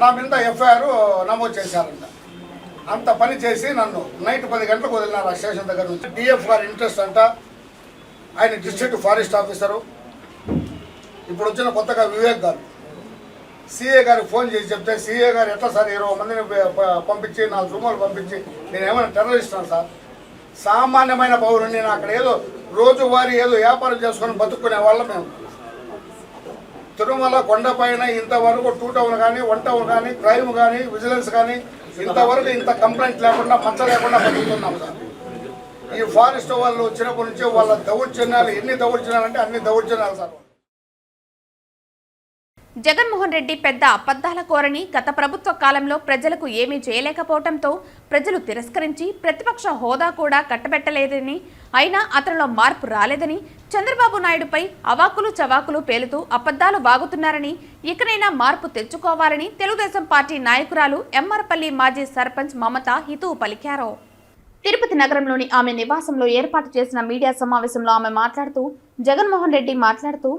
నా మీద ఎఫ్ఐఆర్ నమోదు చేశారంట. అంత పని చేసి నన్ను నైట్ 10 గంటలకు వదిలినారు ఆ స్టేషన్ దగ్గర నుంచి. డిఎఫ్ గారు ఇంట్రెస్ట్ అంట. ఆయన డిస్ట్రిక్ట్ ఫారెస్ట్ ఆఫీసరు. ఇప్పుడు వచ్చిన కొత్తగా వివేక్ గారు సిఏ గారికి ఫోన్ చేసి చెప్తే సిఏ గారు ఎట్లా సార్ 20 మందిని పంపించి 4 రూములు పంపించి నేను ఏమైనా టెర్రరిస్టాను సార్? సామాన్యమైన పౌరుని నేను అక్కడ ఏదో రోజువారీ ఏదో వ్యాపారం చేసుకొని బతుక్కునే వాళ్ళం మేము. తిరుమల కొండపైన ఇంతవరకు 2 టౌన్ కానీ 1 టౌన్ కానీ క్రైమ్ కానీ విజిలెన్స్ కానీ ఇంతవరకు ఇంత కంప్లైంట్ లేకుండా మచ్చ లేకుండా బతుకుతున్నాం సార్. ఈ ఫారెస్ట్ వాళ్ళు వచ్చినప్పటి నుంచి వాళ్ళ దౌర్జన్యాలు ఎన్ని దౌర్జన్యాలు అన్ని దౌర్జన్యాలు సార్. జగన్మోహన్ రెడ్డి పెద్ద అబద్ధాల కోరని గత ప్రభుత్వ కాలంలో ప్రజలకు ఏమీ చేయలేకపోవడంతో ప్రజలు తిరస్కరించి ప్రతిపక్ష హోదా కూడా కట్టబెట్టలేదని, అయినా అతనిలో మార్పు రాలేదని, చంద్రబాబు నాయుడుపై అవాకులు చవాకులు పేలుతూ అబద్ధాలు వాగుతున్నారని, ఇకనైనా మార్పు తెచ్చుకోవాలని తెలుగుదేశం పార్టీ నాయకురాలు ఎమ్మరపల్లి మాజీ సర్పంచ్ మమత హితవు పలికారు. తిరుపతి నగరంలోని ఆమె నివాసంలో ఏర్పాటు చేసిన మీడియా సమావేశంలో ఆమె మాట్లాడుతూ, జగన్మోహన్ రెడ్డి మాట్లాడుతూ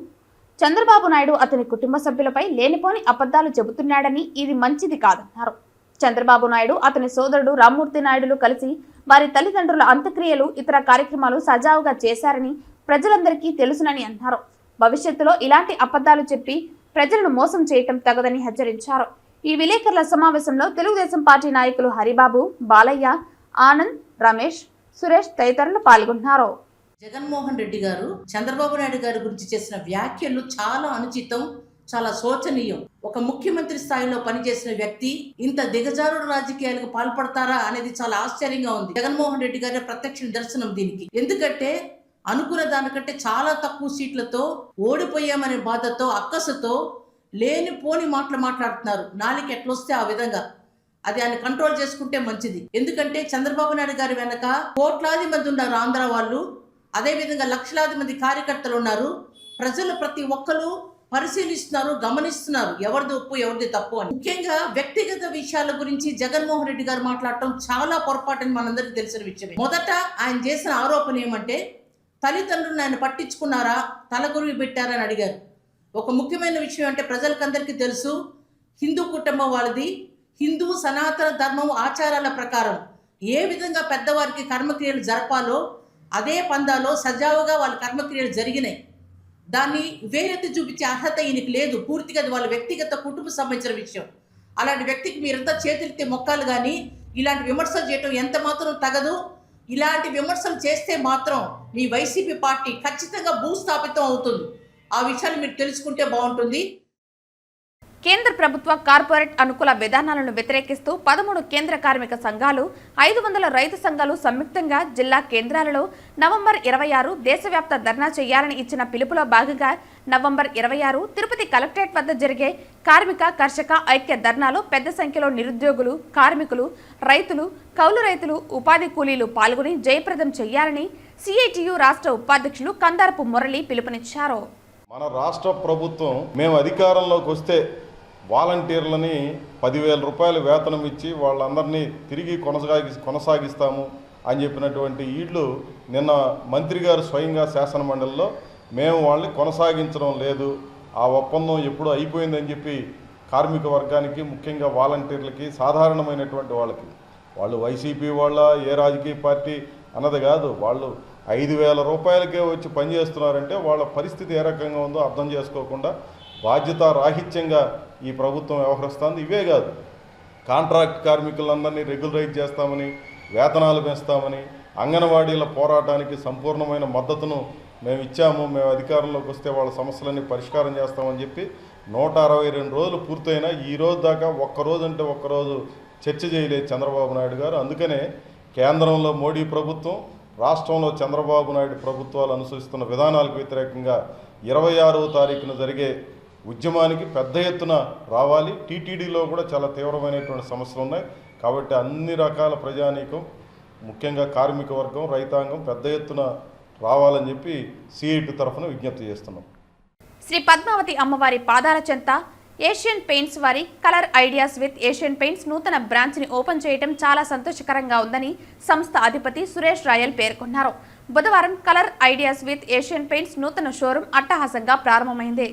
చంద్రబాబు నాయుడు అతని కుటుంబ సభ్యులపై లేనిపోని అబద్ధాలు చెబుతున్నాడని, ఇది మంచిది కాదన్నారు. చంద్రబాబు నాయుడు అతని సోదరుడు రామ్మూర్తి నాయుడులు కలిసి వారి తల్లిదండ్రుల అంత్యక్రియలు ఇతర కార్యక్రమాలు సజావుగా చేశారని ప్రజలందరికీ తెలుసునని అన్నారు. భవిష్యత్తులో ఇలాంటి అబద్ధాలు చెప్పి ప్రజలను మోసం చేయటం తగదని హెచ్చరించారు. ఈ విలేకరుల సమావేశంలో తెలుగుదేశం పార్టీ నాయకులు హరిబాబు, బాలయ్య, ఆనంద్, రమేష్, సురేష్ తదితరులు పాల్గొన్నారు. జగన్మోహన్ రెడ్డి గారు చంద్రబాబు నాయుడు గారి గురించి చేసిన వ్యాఖ్యలు చాలా అనుచితం, చాలా శోచనీయం. ఒక ముఖ్యమంత్రి స్థాయిలో పనిచేసిన వ్యక్తి ఇంత దిగజారుడు రాజకీయాలకు పాల్పడతారా అనేది చాలా ఆశ్చర్యంగా ఉంది. జగన్మోహన్ రెడ్డి గారి ప్రత్యక్ష నిదర్శనం దీనికి. ఎందుకంటే అనుకున్న దానికంటే చాలా తక్కువ సీట్లతో ఓడిపోయామనే బాధతో అక్కసుతో లేనిపోని మాటలు మాట్లాడుతున్నారు. నాలికి ఎట్లొస్తే ఆ విధంగా అది ఆయన కంట్రోల్ చేసుకుంటే మంచిది. ఎందుకంటే చంద్రబాబు నాయుడు గారి వెనక కోట్లాది మంది ఉన్నారు ఆంధ్ర వాళ్ళు, అదేవిధంగా లక్షలాది మంది కార్యకర్తలు ఉన్నారు. ప్రజలు ప్రతి ఒక్కరు పరిశీలిస్తున్నారు, గమనిస్తున్నారు ఎవరిది ఒప్పు ఎవరిది తప్పు అని. ముఖ్యంగా వ్యక్తిగత విషయాల గురించి జగన్మోహన్ రెడ్డి గారు మాట్లాడటం చాలా పొరపాటని మనందరికీ తెలిసిన విషయమే. మొదట ఆయన చేసిన ఆరోపణ ఏమంటే తల్లిదండ్రులను ఆయన పట్టించుకున్నారా, తలకొరివి పెట్టారని అడిగారు. ఒక ముఖ్యమైన విషయం అంటే ప్రజలకందరికీ తెలుసు, హిందూ కుటుంబం వాళ్ళది. హిందూ సనాతన ధర్మం ఆచారాల ప్రకారం ఏ విధంగా పెద్దవారికి కర్మక్రియలు జరపాలో అదే పందాలో సజావుగా వాళ్ళ కర్మక్రియలు జరిగినాయి. దాన్ని వేరెత్తి చూపించే అర్హత ఈయనకి లేదు. పూర్తిగా అది వాళ్ళ వ్యక్తిగత కుటుంబ సంబంధించిన విషయం. అలాంటి వ్యక్తికి మీరంతా చేతులెత్తే మొక్కాలు కానీ ఇలాంటి విమర్శలు చేయటం ఎంత మాత్రం తగదు. ఇలాంటి విమర్శలు చేస్తే మాత్రం మీ వైసీపీ పార్టీ ఖచ్చితంగా భూస్థాపితం అవుతుంది. ఆ విషయాలు మీరు తెలుసుకుంటే బాగుంటుంది. కేంద్ర ప్రభుత్వ కార్పొరేట్ అనుకూల విధానాలను వ్యతిరేకిస్తూ 13 కేంద్ర కార్మిక సంఘాలు 500 రైతు సంఘాలు సంయుక్తంగా జిల్లా కేంద్రాలలో నవంబర్ 26 దేశవ్యాప్త ధర్నా చేయాలని ఇచ్చిన పిలుపులో భాగంగా నవంబర్ 26 తిరుపతి కలెక్టరేట్ వద్ద జరిగే కార్మిక కర్షక ఐక్య ధర్నాలో పెద్ద సంఖ్యలో నిరుద్యోగులు, కార్మికులు, రైతులు, కౌలు రైతులు, ఉపాధి కూలీలు పాల్గొని జయప్రదం చేయాలని సిఐటియు రాష్ట్ర ఉపాధ్యక్షులు కందారపు మురళి పిలుపునిచ్చారు. మన రాష్ట్ర ప్రభుత్వం మేము అధికారంలోకి వస్తే వాలంటీర్లని 10,000 రూపాయలు వేతనం ఇచ్చి వాళ్ళందరినీ తిరిగి కొనసాగిస్తాము అని చెప్పినటువంటి వీళ్ళు నిన్న మంత్రి గారు స్వయంగా శాసనమండలిలో మేము వాళ్ళని కొనసాగించడం లేదు, ఆ ఒప్పందం ఎప్పుడూ అయిపోయిందని చెప్పి కార్మిక వర్గానికి, ముఖ్యంగా వాలంటీర్లకి, సాధారణమైనటువంటి వాళ్ళకి, వాళ్ళు వైసీపీ వాళ్ళ ఏ రాజకీయ పార్టీ అన్నది కాదు, వాళ్ళు 5,000 రూపాయలకే వచ్చి పనిచేస్తున్నారంటే వాళ్ళ పరిస్థితి ఏ రకంగా ఉందో అర్థం చేసుకోకుండా బాధ్యతారాహిత్యంగా ఈ ప్రభుత్వం వ్యవహరిస్తుంది. ఇవే కాదు, కాంట్రాక్ట్ కార్మికులందరినీ రెగ్యులరైజ్ చేస్తామని, వేతనాలు పెంచుతామని, అంగన్వాడీల పోరాటానికి సంపూర్ణమైన మద్దతును మేము ఇచ్చాము, మేము అధికారంలోకి వస్తే వాళ్ళ సమస్యలన్నీ పరిష్కారం చేస్తామని చెప్పి 162 రోజులు పూర్తయినా ఈ రోజు దాకా ఒక్కరోజు చర్చ చేయలేదు చంద్రబాబు నాయుడు గారు. అందుకనే కేంద్రంలో మోడీ ప్రభుత్వం, రాష్ట్రంలో చంద్రబాబు నాయుడు ప్రభుత్వాలు అనుసరిస్తున్న విధానాలకు వ్యతిరేకంగా 26వ తారీఖున జరిగే ఉద్యమానికి పెద్ద ఎత్తున రావాలి. టీటీడీలో కూడా చాలా తీవ్రమైనటువంటి సమస్యలు ఉన్నాయి కాబట్టి అన్ని రకాల ప్రజానీకం, ముఖ్యంగా కార్మిక వర్గం, రైతాంగం పెద్ద ఎత్తున రావాలని చెప్పి సిఐటి తరఫున విజ్ఞప్తి చేస్తున్నాం. శ్రీ పద్మావతి అమ్మవారి పాదాల చెంత ఏషియన్ పెయింట్స్ వారి colour ideas with Asian paints నూతన బ్రాంచ్ని ఓపెన్ చేయడం చాలా సంతోషకరంగా ఉందని సంస్థ అధిపతి సురేష్ రాయల్ పేర్కొన్నారు. బుధవారం colour ideas with Asian paints నూతన షోరూం అట్టహాసంగా ప్రారంభమైంది.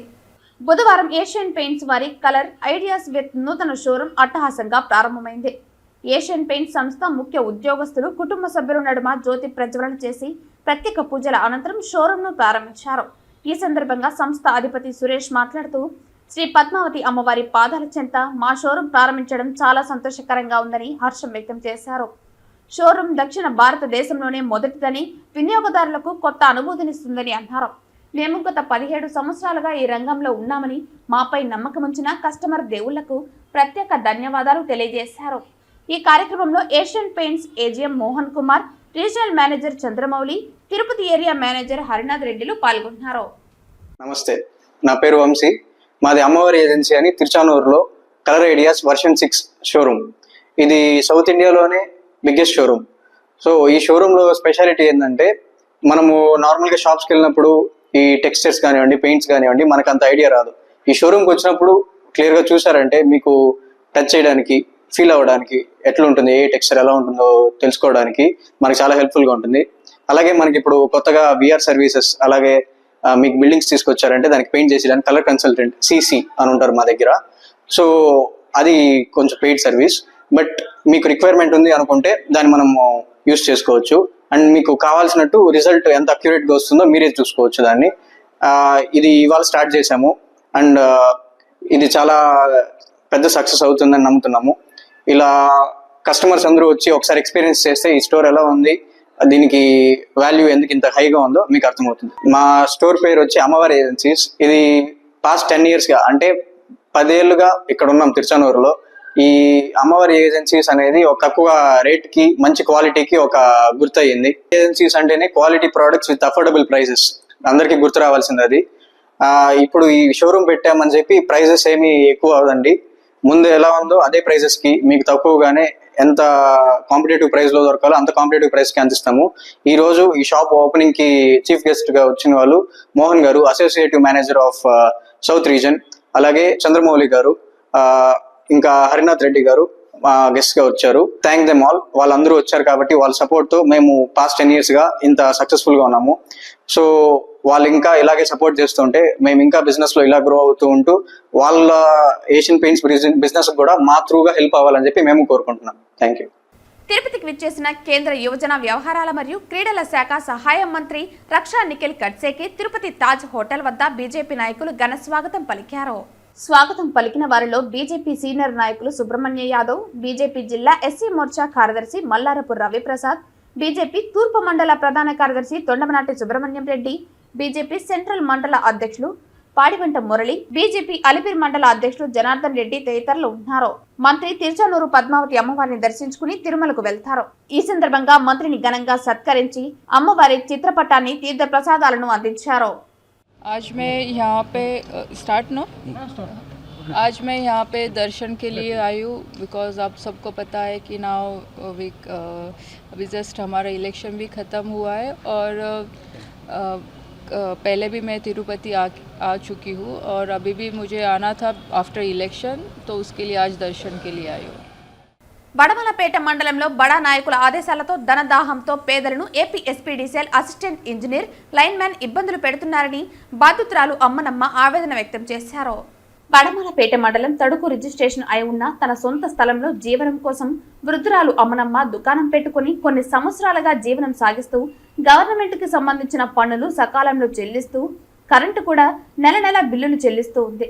బుధవారం ఏషియన్ పెయింట్స్ వారి కలర్ ఐడియాస్ విత్ నూతన షోరూం అట్టహాసంగా ప్రారంభమైంది. ఏషియన్ పెయింట్స్ సంస్థ ముఖ్య ఉద్యోగస్తులు, కుటుంబ సభ్యుల నడుమ జ్యోతి ప్రజ్వలన చేసి ప్రత్యేక పూజల అనంతరం షోరూంను ప్రారంభించారు. ఈ సందర్భంగా సంస్థ అధిపతి సురేష్ మాట్లాడుతూ, శ్రీ పద్మావతి అమ్మవారి పాదాల చెంత మా షోరూం ప్రారంభించడం చాలా సంతోషకరంగా ఉందని హర్షం వ్యక్తం చేశారు. షోరూం దక్షిణ భారతదేశంలోనే మొదటిదని, వినియోగదారులకు కొత్త అనుభూతినిస్తుందని అన్నారు. మేము గత 17 సంవత్సరాలుగా ఈ రంగంలో ఉన్నామని, మాపై నమ్మకం ఉంచిన కస్టమర్ దేవుళ్లకు ప్రత్యేక ధన్యవాదాలు తెలియజేశారు. ఈ కార్యక్రమంలో Asian Paints AGM Mohan Kumar, regional manager Chandramouli, Tirupati area manager Harinath రెడ్డిలు పాల్గొన్నారు. నమస్తే, నా పేరు వంశీ. మాది అమ్మవారి ఏజెన్సీ అని తిరుచానూరులో కలర్ ఐడియాస్ వర్షన్ 6 షోరూమ్. ఇది సౌత్ ఇండియాలోనే బిగ్గెస్ట్ షోరూమ్. సో ఈ షోరూంలో స్పెషాలిటీ ఏంటంటే, మనము నార్మల్గా షాప్స్కి వెళ్ళినప్పుడు ఈ టెక్స్చర్స్ కానివ్వండి, పెయింట్స్ కానివ్వండి, మనకు అంత ఐడియా రాదు. ఈ షోరూమ్కి వచ్చినప్పుడు క్లియర్గా చూసారంటే మీకు టచ్ చేయడానికి, ఫీల్ అవ్వడానికి ఎట్లా ఉంటుంది, ఏ టెక్స్చర్ ఎలా ఉంటుందో తెలుసుకోవడానికి మనకి చాలా హెల్ప్ఫుల్గా ఉంటుంది. అలాగే మనకి ఇప్పుడు కొత్తగా విఆర్ సర్వీసెస్, అలాగే మీకు బిల్డింగ్స్ తీసుకొచ్చారంటే దానికి పెయింట్ చేసేయడానికి కలర్ కన్సల్టెంట్ సిసి అని ఉంటారు మా దగ్గర. సో అది కొంచెం పెయిడ్ సర్వీస్, బట్ మీకు రిక్వైర్మెంట్ ఉంది అనుకుంటే దాన్ని మనము యూస్ చేసుకోవచ్చు. అండ్ మీకు కావాల్సినట్టు రిజల్ట్ ఎంత అక్యురేట్గా వస్తుందో మీరే చూసుకోవచ్చు దాన్ని. ఇది ఇవాళ స్టార్ట్ చేసాము అండ్ ఇది చాలా పెద్ద సక్సెస్ అవుతుందని నమ్ముతున్నాము. ఇలా కస్టమర్స్ అందరూ వచ్చి ఒకసారి ఎక్స్పీరియన్స్ చేస్తే ఈ స్టోర్ ఎలా ఉంది, దీనికి వాల్యూ ఎందుకు ఇంత హైగా ఉందో మీకు అర్థమవుతుంది. మా స్టోర్ పేరు వచ్చి అమ్మవారి ఏజెన్సీస్. ఇది పాస్ట్ 10 yearsగా, అంటే 10 ఏళ్ళుగా ఇక్కడ ఉన్నాం తిరుచానూరులో. ఈ అమ్మవారి ఏజెన్సీస్ అనేది ఒక తక్కువ రేట్ కి మంచి క్వాలిటీకి ఒక గుర్తు అయ్యింది. ఏజెన్సీస్ అంటేనే quality products with affordable prices, అందరికీ గుర్తు రావాల్సింది అది. ఇప్పుడు ఈ షోరూమ్ పెట్టామని చెప్పి ప్రైజెస్ ఏమీ ఎక్కువ అవదండి. ముందు ఎలా ఉందో అదే ప్రైజెస్ కి మీకు తక్కువగానే ఎంత కాంపిటేటివ్ ప్రైస్ లో దొరకాలో అంత కాంపిటేటివ్ ప్రైస్ కి అందిస్తాము. ఈ రోజు ఈ షాప్ ఓపెనింగ్ కి చీఫ్ గెస్ట్ గా వచ్చిన వాళ్ళు మోహన్ గారు, associative manager of south reason, అలాగే చంద్రమౌళి గారు, ఇంకా హరినాథ్ రెడ్డి గారు గెస్ట్ గా వచ్చారు. Thank them all. వాళ్ళందరూ వచ్చారు కాబట్టి వాళ్ళ సపోర్ట్ తో మేము పాస్ట్ 10 years గా ఇంత సక్సెస్ఫుల్ గా ఉన్నాము. సో వాళ్ళు ఇంకా ఇలాగే సపోర్ట్ చేస్తుంటే మేము ఇంకా బిజినెస్ లో ఇలా గ్రో అవుతూ ఉంటూ వాళ్ళ ఏషియన్ పెయింట్స్ బిజినెస్ కూడా మా త్రూగా హెల్ప్ అవ్వాలని చెప్పి మేము కోరుకుంటున్నాం. Thank you. తిరుపతికి విచ్చేసిన కేంద్ర యువజన వ్యవహారాల మరియు క్రీడల శాఖ సహాయ మంత్రి రక్షా నిఖిల్ ఖడ్సేకి తిరుపతి తాజ్ హోటల్ వద్ద బీజేపీ నాయకులు ఘన స్వాగతం పలికారు. స్వాగతం పలికిన వారిలో బీజేపీ సీనియర్ నాయకులు సుబ్రహ్మణ్య యాదవ్, బీజేపీ జిల్లా ఎస్సీ మోర్చా కార్యదర్శి మల్లారపు రవిప్రసాద్, బీజేపీ తూర్పు మండల ప్రధాన కార్యదర్శి తొండమనాటి సుబ్రహ్మణ్యం రెడ్డి, బీజేపీ సెంట్రల్ మండల అధ్యక్షులు పాడివంట మురళి, బీజేపీ అలిపిరి మండల అధ్యక్షులు జనార్దన్ రెడ్డి తదితరులు ఉన్నారు. మంత్రి తిరుచానూరు పద్మావతి అమ్మవారిని దర్శించుకుని తిరుమలకు వెళ్తారు. ఈ సందర్భంగా మంత్రిని ఘనంగా సత్కరించి అమ్మవారి చిత్రపటాన్ని తీర్థ ప్రసాదాలను అందించారు. आज मैं यहाँ पे दर्शन के लिए आई हूँ बिकॉज आप सबको पता है कि नाउ अभी जस्ट हमारा इलेक्शन भी ख़त्म हुआ है और पहले भी मैं तिरुपति आ चुकी हूँ और अभी भी मुझे आना था आफ्टर इलेक्शन, तो उसके लिए आज दर्शन के लिए आई हूँ. బడమలపేట మండలంలో బడా నాయకుల ఆదేశాలతో ధనదాహంతో పేదలను AP SPDCL assistant engineer linemen ఇబ్బందులు పెడుతున్నారని బాధితురాలు అమ్మనమ్మ ఆవేదన వ్యక్తం చేశారు. బడమలపేట మండలం తడుకు రిజిస్ట్రేషన్ అయి ఉన్న తన సొంత స్థలంలో జీవనం కోసం వృద్ధురాలు అమ్మనమ్మ దుకాణం పెట్టుకుని కొన్ని సంవత్సరాలుగా జీవనం సాగిస్తూ గవర్నమెంట్ కి సంబంధించిన పన్నులు సకాలంలో చెల్లిస్తూ కరెంటు కూడా నెల నెల బిల్లులు చెల్లిస్తూ ఉంది.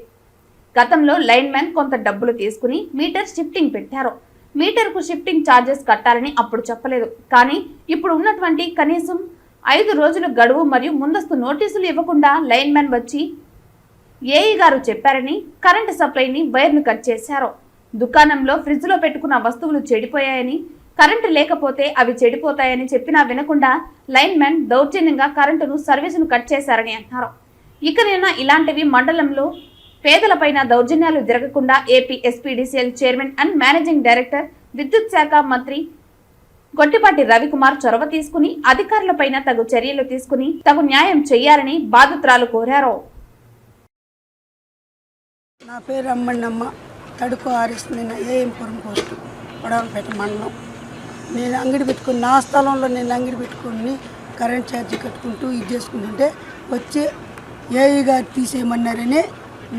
గతంలో లైన్మెన్ కొంత డబ్బులు తీసుకుని మీటర్ షిఫ్టింగ్ పెట్టారు. మీటర్కు షిఫ్టింగ్ ఛార్జెస్ కట్టాలని అప్పుడు చెప్పలేదు. కానీ ఇప్పుడు ఉన్నటువంటి కనీసం 5 రోజుల గడువు మరియు ముందస్తు నోటీసులు ఇవ్వకుండా లైన్మెన్ వచ్చి ఏఈ గారు చెప్పారని కరెంటు సప్లైని వైర్ను కట్ చేశారు. దుకాణంలో ఫ్రిడ్జ్లో పెట్టుకున్న వస్తువులు చెడిపోయాయని, కరెంటు లేకపోతే అవి చెడిపోతాయని చెప్పినా వినకుండా లైన్మెన్ దౌర్జన్యంగా కరెంటును సర్వీసును కట్ చేశారని అన్నారు. ఇకనైనా ఇలాంటివి మండలంలో పేదలపైన దౌర్జన్యాలు జరగకుండా AP SPDCL chairman and managing director విద్యుత్ శాఖ మంత్రి గొట్టిపాటి రవికుమార్ చొరవ తీసుకుని అధికారులపైన తగు చర్యలు తీసుకుని తగు న్యాయం చేయాలని బాధితురాలు కోరారు. నా పేరు అమ్మన్నమ్మ, తడుకు ఆర్ఎస్, నేను ఏఎంపురం పోస్టు, వడవలపేట మండలం. నేను అంగడి పెట్టుకుని నా స్థలంలో నేను అంగడి పెట్టుకుని కరెంట్ ఛార్జీ కట్టుకుంటూ ఇది చేసుకుంటుంటే వచ్చి ఏఈ గారు తీసేయమన్నారని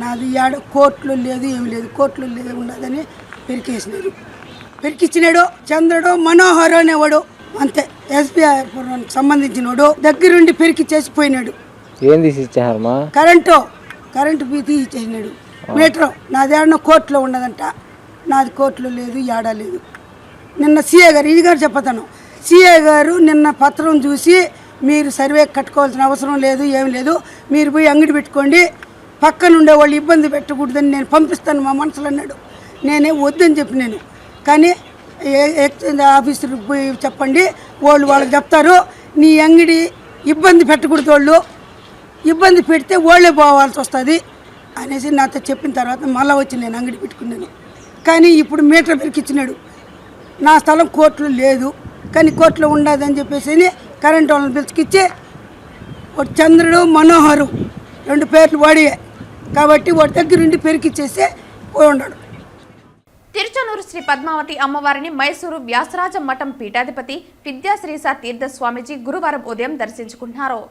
నాది ఆడ కోర్టులో లేదు, ఏమి లేదు, కోర్టులో లేదు ఉండదని పెరికేసినారు. పెరికిచ్చినాడు చంద్రుడు మనోహర్ అనేవాడు, అంతే ఎస్బీఐకి సంబంధించినవాడు, దగ్గరుండి పెరికిచ్చేసిపోయినాడు. ఏం తీసి ఇచ్చారమ్మా? కరెంటు తీసి ఇచ్చేసినాడు. మీటర్ నాది ఆడ కోర్టులో ఉన్నదంట, నాది కోర్టులో లేదు, ఏడా లేదు. నిన్న సిఐ గారు, ఈ గారు చెప్పతాను, సిఐ గారు నిన్న పత్రం చూసి మీరు సర్వే కట్టుకోవాల్సిన అవసరం లేదు, ఏం లేదు, మీరు పోయి అంగడి పెట్టుకోండి, పక్కన ఉండే వాళ్ళు ఇబ్బంది పెట్టకూడదని నేను పంపిస్తాను మా మనసులో అన్నాడు. నేనే వద్దని చెప్పినాను. కానీ ఎక్స్చేంజ్ ఆఫీసర్కి పోయి చెప్పండి, వాళ్ళకి చెప్తారు నీ అంగడి ఇబ్బంది పెట్టకూడదు, వాళ్ళు ఇబ్బంది పెడితే వాళ్ళే పోవాల్సి వస్తుంది అనేసి నాతో చెప్పిన తర్వాత మళ్ళీ వచ్చి నేను అంగడి పెట్టుకున్నాను. కానీ ఇప్పుడు మీటర్ పెరికిచ్చినాడు. నా స్థలం కోర్టులో లేదు, కానీ కోర్టులో ఉండదని చెప్పేసి కరెంట్ వాళ్ళని పిలిచికిచ్చి వాడు చంద్రుడు మనోహరు 2 పేర్లు వాడియే కాబట్టి వాడి దగ్గరుండి పెరికిచ్చేసి పోయి ఉన్నాడు. తిరుచానూరు శ్రీ పద్మావతి అమ్మవారిని మైసూరు వ్యాసరాజ మఠం పీఠాధిపతి విద్యాశ్రీసా తీర్థ స్వామీజీ గురువారం ఉదయం దర్శించుకున్నారు.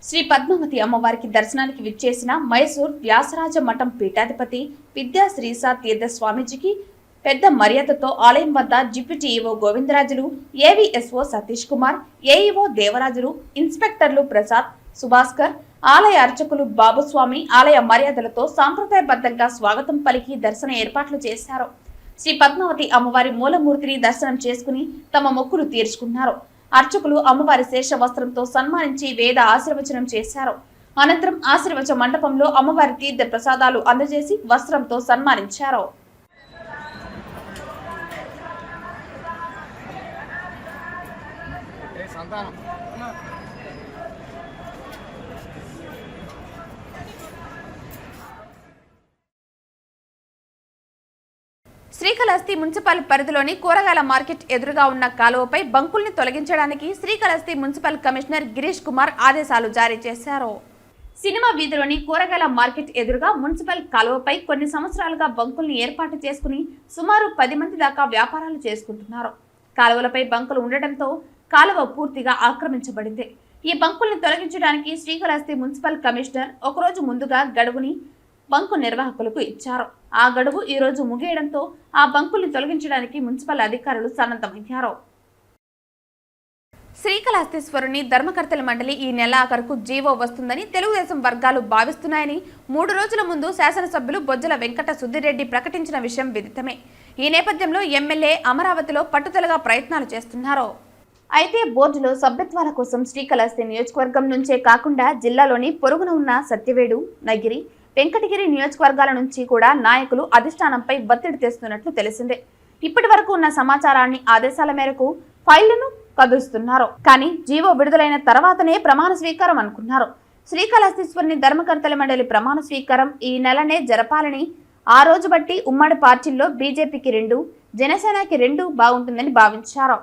శ్రీ పద్మావతి అమ్మవారికి దర్శనానికి విచ్చేసిన మైసూర్ వ్యాసరాజ మఠం పీఠాధిపతి విద్యాశ్రీసా తీర్థ స్వామీజీకి పెద్ద మర్యాదతో ఆలయం వద్ద deputy EO Govindarajulu, AVSO Satish Kumar, AEO Devarajulu, ఇన్స్పెక్టర్లు ప్రసాద్, సుభాస్కర్, ఆలయ అర్చకులు బాబుస్వామి ఆలయ మర్యాదలతో సాంప్రదాయబద్ధంగా స్వాగతం పలికి దర్శన ఏర్పాట్లు చేశారు. శ్రీ పద్మావతి అమ్మవారి మూలమూర్తిని దర్శనం చేసుకుని తమ మొక్కులు తీర్చుకున్నారు. అర్చకులు అమ్మవారి శేష వస్త్రంతో సన్మానించి వేద ఆశీర్వచనం చేశారు. అనంతరం ఆశీర్వచన మండపంలో అమ్మవారి తీర్థ ప్రసాదాలు అందజేసి వస్త్రంతో సన్మానించారు. శ్రీకాళహస్తి మున్సిపల్ పరిధిలోని కూరగాయల మార్కెట్ ఎదురుగా ఉన్న కాలువపై బంకుల్ని తొలగించడానికి శ్రీకాళహస్తి మున్సిపల్ కమిషనర్ గిరీష్ కుమార్ ఆదేశాలు జారీ చేశారు. సినిమా వీధిలోని కూరగాయల మార్కెట్ ఎదురుగా మున్సిపల్ కాలువపై కొన్ని సంవత్సరాలుగా బంకుల్ని ఏర్పాటు చేసుకుని సుమారు 10 మంది దాకా వ్యాపారాలు చేసుకుంటున్నారు. కాలువలపై బంకులు ఉండటంతో కాలువ పూర్తిగా ఆక్రమించబడింది. ఈ బంకుల్ని తొలగించడానికి శ్రీకాళహస్తి మున్సిపల్ కమిషనర్ ఒకరోజు ముందుగా గడువుని బంకు నిర్వాహకులకు ఇచ్చారు. ఆ గడువు ఈ రోజు ముగియడంతో ఆ బంకుల్ని తొలగించడానికి మున్సిపల్ అధికారులు సన్నద్ధమయ్యారు. శ్రీకాళహస్తీశ్వరుని ధర్మకర్తల మండలి ఈ నెలాఖరుకు జీవో వస్తుందని తెలుగుదేశం వర్గాలు భావిస్తున్నాయని 3 రోజుల ముందు శాసనసభ్యులు బొజ్జల వెంకట సుద్దిరెడ్డి ప్రకటించిన విషయం విదితమే. ఈ నేపథ్యంలో ఎమ్మెల్యే అమరావతిలో పట్టుదలగా ప్రయత్నాలు చేస్తున్నారు. అయితే బోర్డులో సభ్యత్వాల కోసం శ్రీకాళహస్తి నియోజకవర్గం నుంచే కాకుండా జిల్లాలోని పొరుగున ఉన్న సత్యవేడు, నగిరి, వెంకటగిరి నియోజకవర్గాల నుంచి కూడా నాయకులు అధిష్టానంపై ఒత్తిడి తెస్తున్నట్లు తెలిసిందే. ఇప్పటి వరకు ఉన్న సమాచారాన్ని ఆదేశాల మేరకు ఫైళ్లను కదులుస్తున్నారు. కానీ జీవో విడుదలైన తర్వాతనే ప్రమాణ స్వీకారం అనుకున్నారు. శ్రీకాళహస్తీశ్వరుని ధర్మకర్తల మండలి ప్రమాణ స్వీకారం ఈ నెలనే జరపాలని ఆ రోజు బట్టి ఉమ్మడి పార్టీల్లో బీజేపీకి 2, జనసేనకి 2 బాగుంటుందని భావించారు.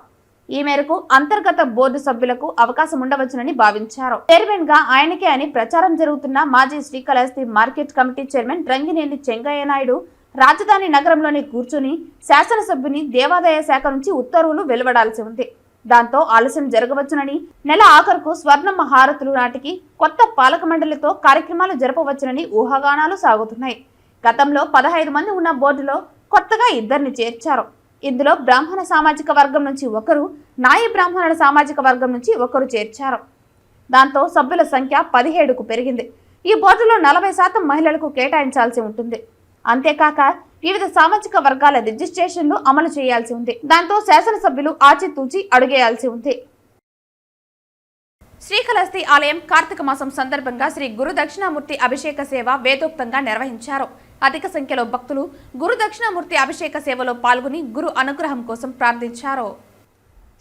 ఈ మేరకు అంతర్గత బోర్డు సభ్యులకు అవకాశం ఉండవచ్చునని భావించారు. చైర్మన్ గా ఆయనకే అని ప్రచారం జరుగుతున్న మాజీ Srikalahasti market committee chairman Rangineni Chengaiah Naidu రాజధాని నగరంలోని కూర్చుని శాసనసభ్యుని దేవాదాయ శాఖ నుంచి ఉత్తర్వులు వెలువడాల్సి ఉంది. దాంతో ఆలస్యం జరగవచ్చునని, నెల ఆఖరుకు స్వర్ణమ్మ హారతులు నాటికి కొత్త పాలక మండలితో కార్యక్రమాలు జరపవచ్చునని ఊహాగానాలు సాగుతున్నాయి. గతంలో 15 మంది ఉన్న బోర్డులో కొత్తగా 2ని చేర్చారు. ఇందులో బ్రాహ్మణ సామాజిక వర్గం నుంచి 1, నాయి బ్రాహ్మణుల సామాజిక వర్గం నుంచి 1 చేర్చారు. దాంతో సభ్యుల సంఖ్య 17కు పెరిగింది. ఈ బోర్డులో 40% మహిళలకు కేటాయించాల్సి ఉంటుంది. అంతేకాక వివిధ సామాజిక వర్గాల రిజిస్ట్రేషన్లు అమలు చేయాల్సి ఉంది. దాంతో శాసనసభ్యులు ఆచితూచి అడుగేయాల్సి ఉంది. శ్రీకాళహస్తి ఆలయం కార్తీక మాసం సందర్భంగా శ్రీ గురు దక్షిణామూర్తి అభిషేక సేవ వేదోక్తంగా నిర్వహించారు. అధిక సంఖ్యలో భక్తులు గురు దక్షిణామూర్తి అభిషేక సేవలో పాల్గొని గురు అనుగ్రహం కోసం ప్రార్థించారు.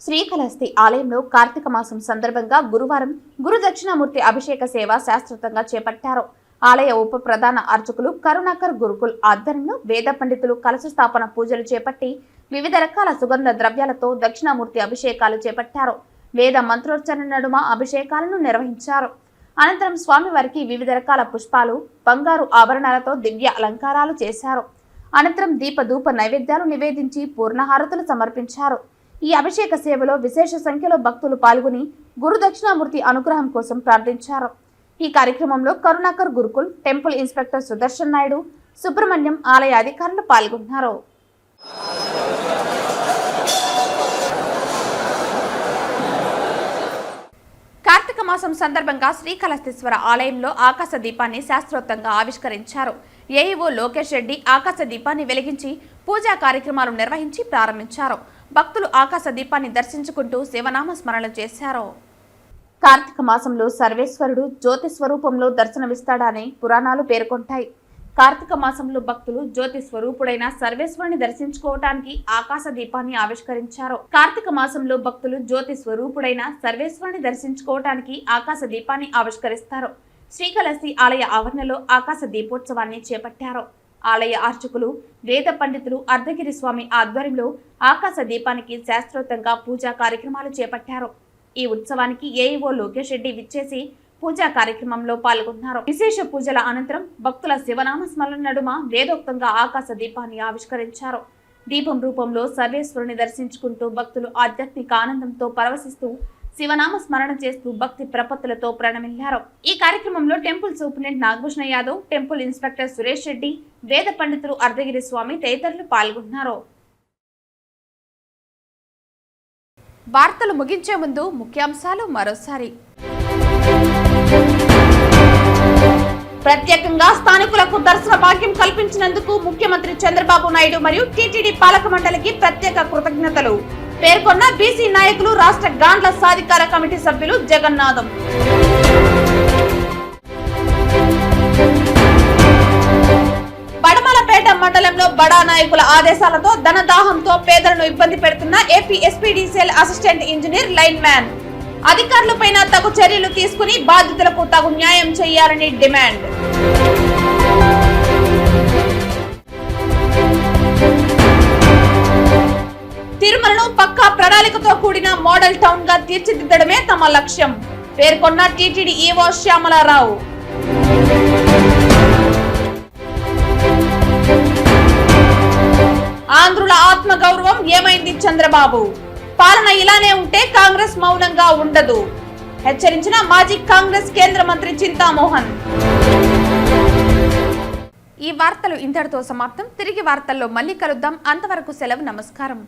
శ్రీకాళహస్తి ఆలయంలో కార్తీక మాసం సందర్భంగా గురువారం గురు దక్షిణామూర్తి అభిషేక సేవ శాస్త్రోక్తంగా చేపట్టారు. ఆలయ ఉప ప్రధాన అర్చకులు కరుణాకర్ గురుకుల్ ఆధ్వర్యంలో వేద పండితులు కలశ స్థాపన పూజలు చేపట్టి వివిధ రకాల సుగంధ ద్రవ్యాలతో దక్షిణామూర్తి అభిషేకాలు చేపట్టారు. వేద మంత్రోచ్చరణ నడుమ అభిషేకాలను నిర్వహించారు. అనంతరం స్వామివారికి వివిధ రకాల పుష్పాలు, బంగారు ఆభరణాలతో దివ్య అలంకారాలు చేశారు. అనంతరం దీపధూప నైవేద్యాలు నివేదించి పూర్ణహారతులు సమర్పించారు. ఈ అభిషేక సేవలో విశేష సంఖ్యలో భక్తులు పాల్గొని గురు దక్షిణామూర్తి అనుగ్రహం కోసం ప్రార్థించారు. ఈ కార్యక్రమంలో కరుణాకర్ గురుకుల్ టెంపుల్ ఇన్స్పెక్టర్ సుదర్శన్ నాయుడు, సుబ్రహ్మణ్యం ఆలయ అధికారులు పాల్గొన్నారు. కార్తీక మాసం సందర్భంగా శ్రీకాళహస్తీశ్వర ఆలయంలో ఆకాశ దీపాన్ని శాస్త్రోక్తంగా ఆవిష్కరించారు. ఏఈఓ లోకేష్ రెడ్డి ఆకాశ దీపాన్ని వెలిగించి పూజా కార్యక్రమాలు నిర్వహించి ప్రారంభించారు. భక్తులు ఆకాశ దీపాన్ని దర్శించుకుంటూ శివనామ స్మరణ చేశారు. కార్తీక మాసంలో సర్వేశ్వరుడు జ్యోతి స్వరూపంలో దర్శనమిస్తాడని పురాణాలు పేర్కొంటాయి. కార్తీక మాసంలో భక్తులు జ్యోతి స్వరూపుడైన సర్వేశ్వరుని దర్శించుకోవటానికి ఆకాశ దీపాన్ని ఆవిష్కరించారు. కార్తీక మాసంలో భక్తులు జ్యోతి స్వరూపుడైన సర్వేశ్వరుని దర్శించుకోవటానికి ఆకాశ దీపాన్ని ఆవిష్కరిస్తారు. శ్రీకాళహస్తి ఆలయ ఆవరణలో ఆకాశ దీపోత్సవాన్ని చేపట్టారు. ఆలయ అర్చకులు, వేద పండితులు అర్ధగిరి స్వామి ఆధ్వర్యంలో ఆకాశ దీపానికి శాస్త్రోక్తంగా పూజా కార్యక్రమాలు చేపట్టారు. ఈ ఉత్సవానికి ఏఈఓ లోకేష్ రెడ్డి విచ్చేసి పూజా కార్యక్రమంలో పాల్గొన్నారు. విశేష పూజల అనంతరం భక్తుల శివనామ స్మరణ నడుమ వేదోక్తంగా ఆకాశ దీపాన్ని ఆవిష్కరించారు. దీపం రూపంలో సర్వేశ్వరుని దర్శించుకుంటూ భక్తులు ఆధ్యాత్మిక ఆనందంతో పరవశిస్తూ శివనామ స్మరణ చేస్తూ భక్తి ప్రపత్తులతో ప్రణమిల్లారు. ఈ కార్యక్రమంలో temple superintendent Nagabhushana Yadav, temple inspector Suresh Reddy, వేద పండితులు అర్ధగిరి స్వామి తదితరులు పాల్గొన్నారు. వార్తలు ముగించే ముందు ముఖ్యాంశాలు మరోసారి. ప్రత్యేకంగా స్థానికులకు దర్శన భాగ్యం కల్పించినందుకు ముఖ్యమంత్రి చంద్రబాబు నాయుడు మరియు టీటీడీ పాలక మండలికి ప్రత్యేక కృతజ్ఞతలు పేర్కొన్న బీసీ నాయకులు, రాష్ట్ర గాండ్ల సాధికార కమిటీ సభ్యులు జగన్నాథం. బడమలపేట మండలంలో బడా నాయకుల ఆదేశాలతో ధనదాహంతో పేదలను ఇబ్బంది పెడుతున్న AP SPDCL assistant engineer lineman అధికారులపైన తగు చర్యలు తీసుకుని బాధితులకు తగు న్యాయం చేయాలని డిమాండ్. తిరుమలను పక్కా ప్రణాళికతో కూడిన మోడల్ టౌన్ గా తీర్చిదిద్దడమే తమ లక్ష్యం పేర్కొన్న టీటీడీ ఈవో శ్యామలారావు. ఆంధ్రుల ఆత్మగౌరవం ఏమైంది చంద్రబాబు? పాలన ఇలానే ఉంటే కాంగ్రెస్ మౌనంగా ఉండదు హెచ్చరించిన మాజీ కాంగ్రెస్ కేంద్ర మంత్రి చింతామోహన్. ఈ వార్తలు ఇంతటితో సమాప్తం. తిరిగి వార్తల్లో మళ్ళీ కలుద్దాం. అంతవరకు సెలవు. నమస్కారం.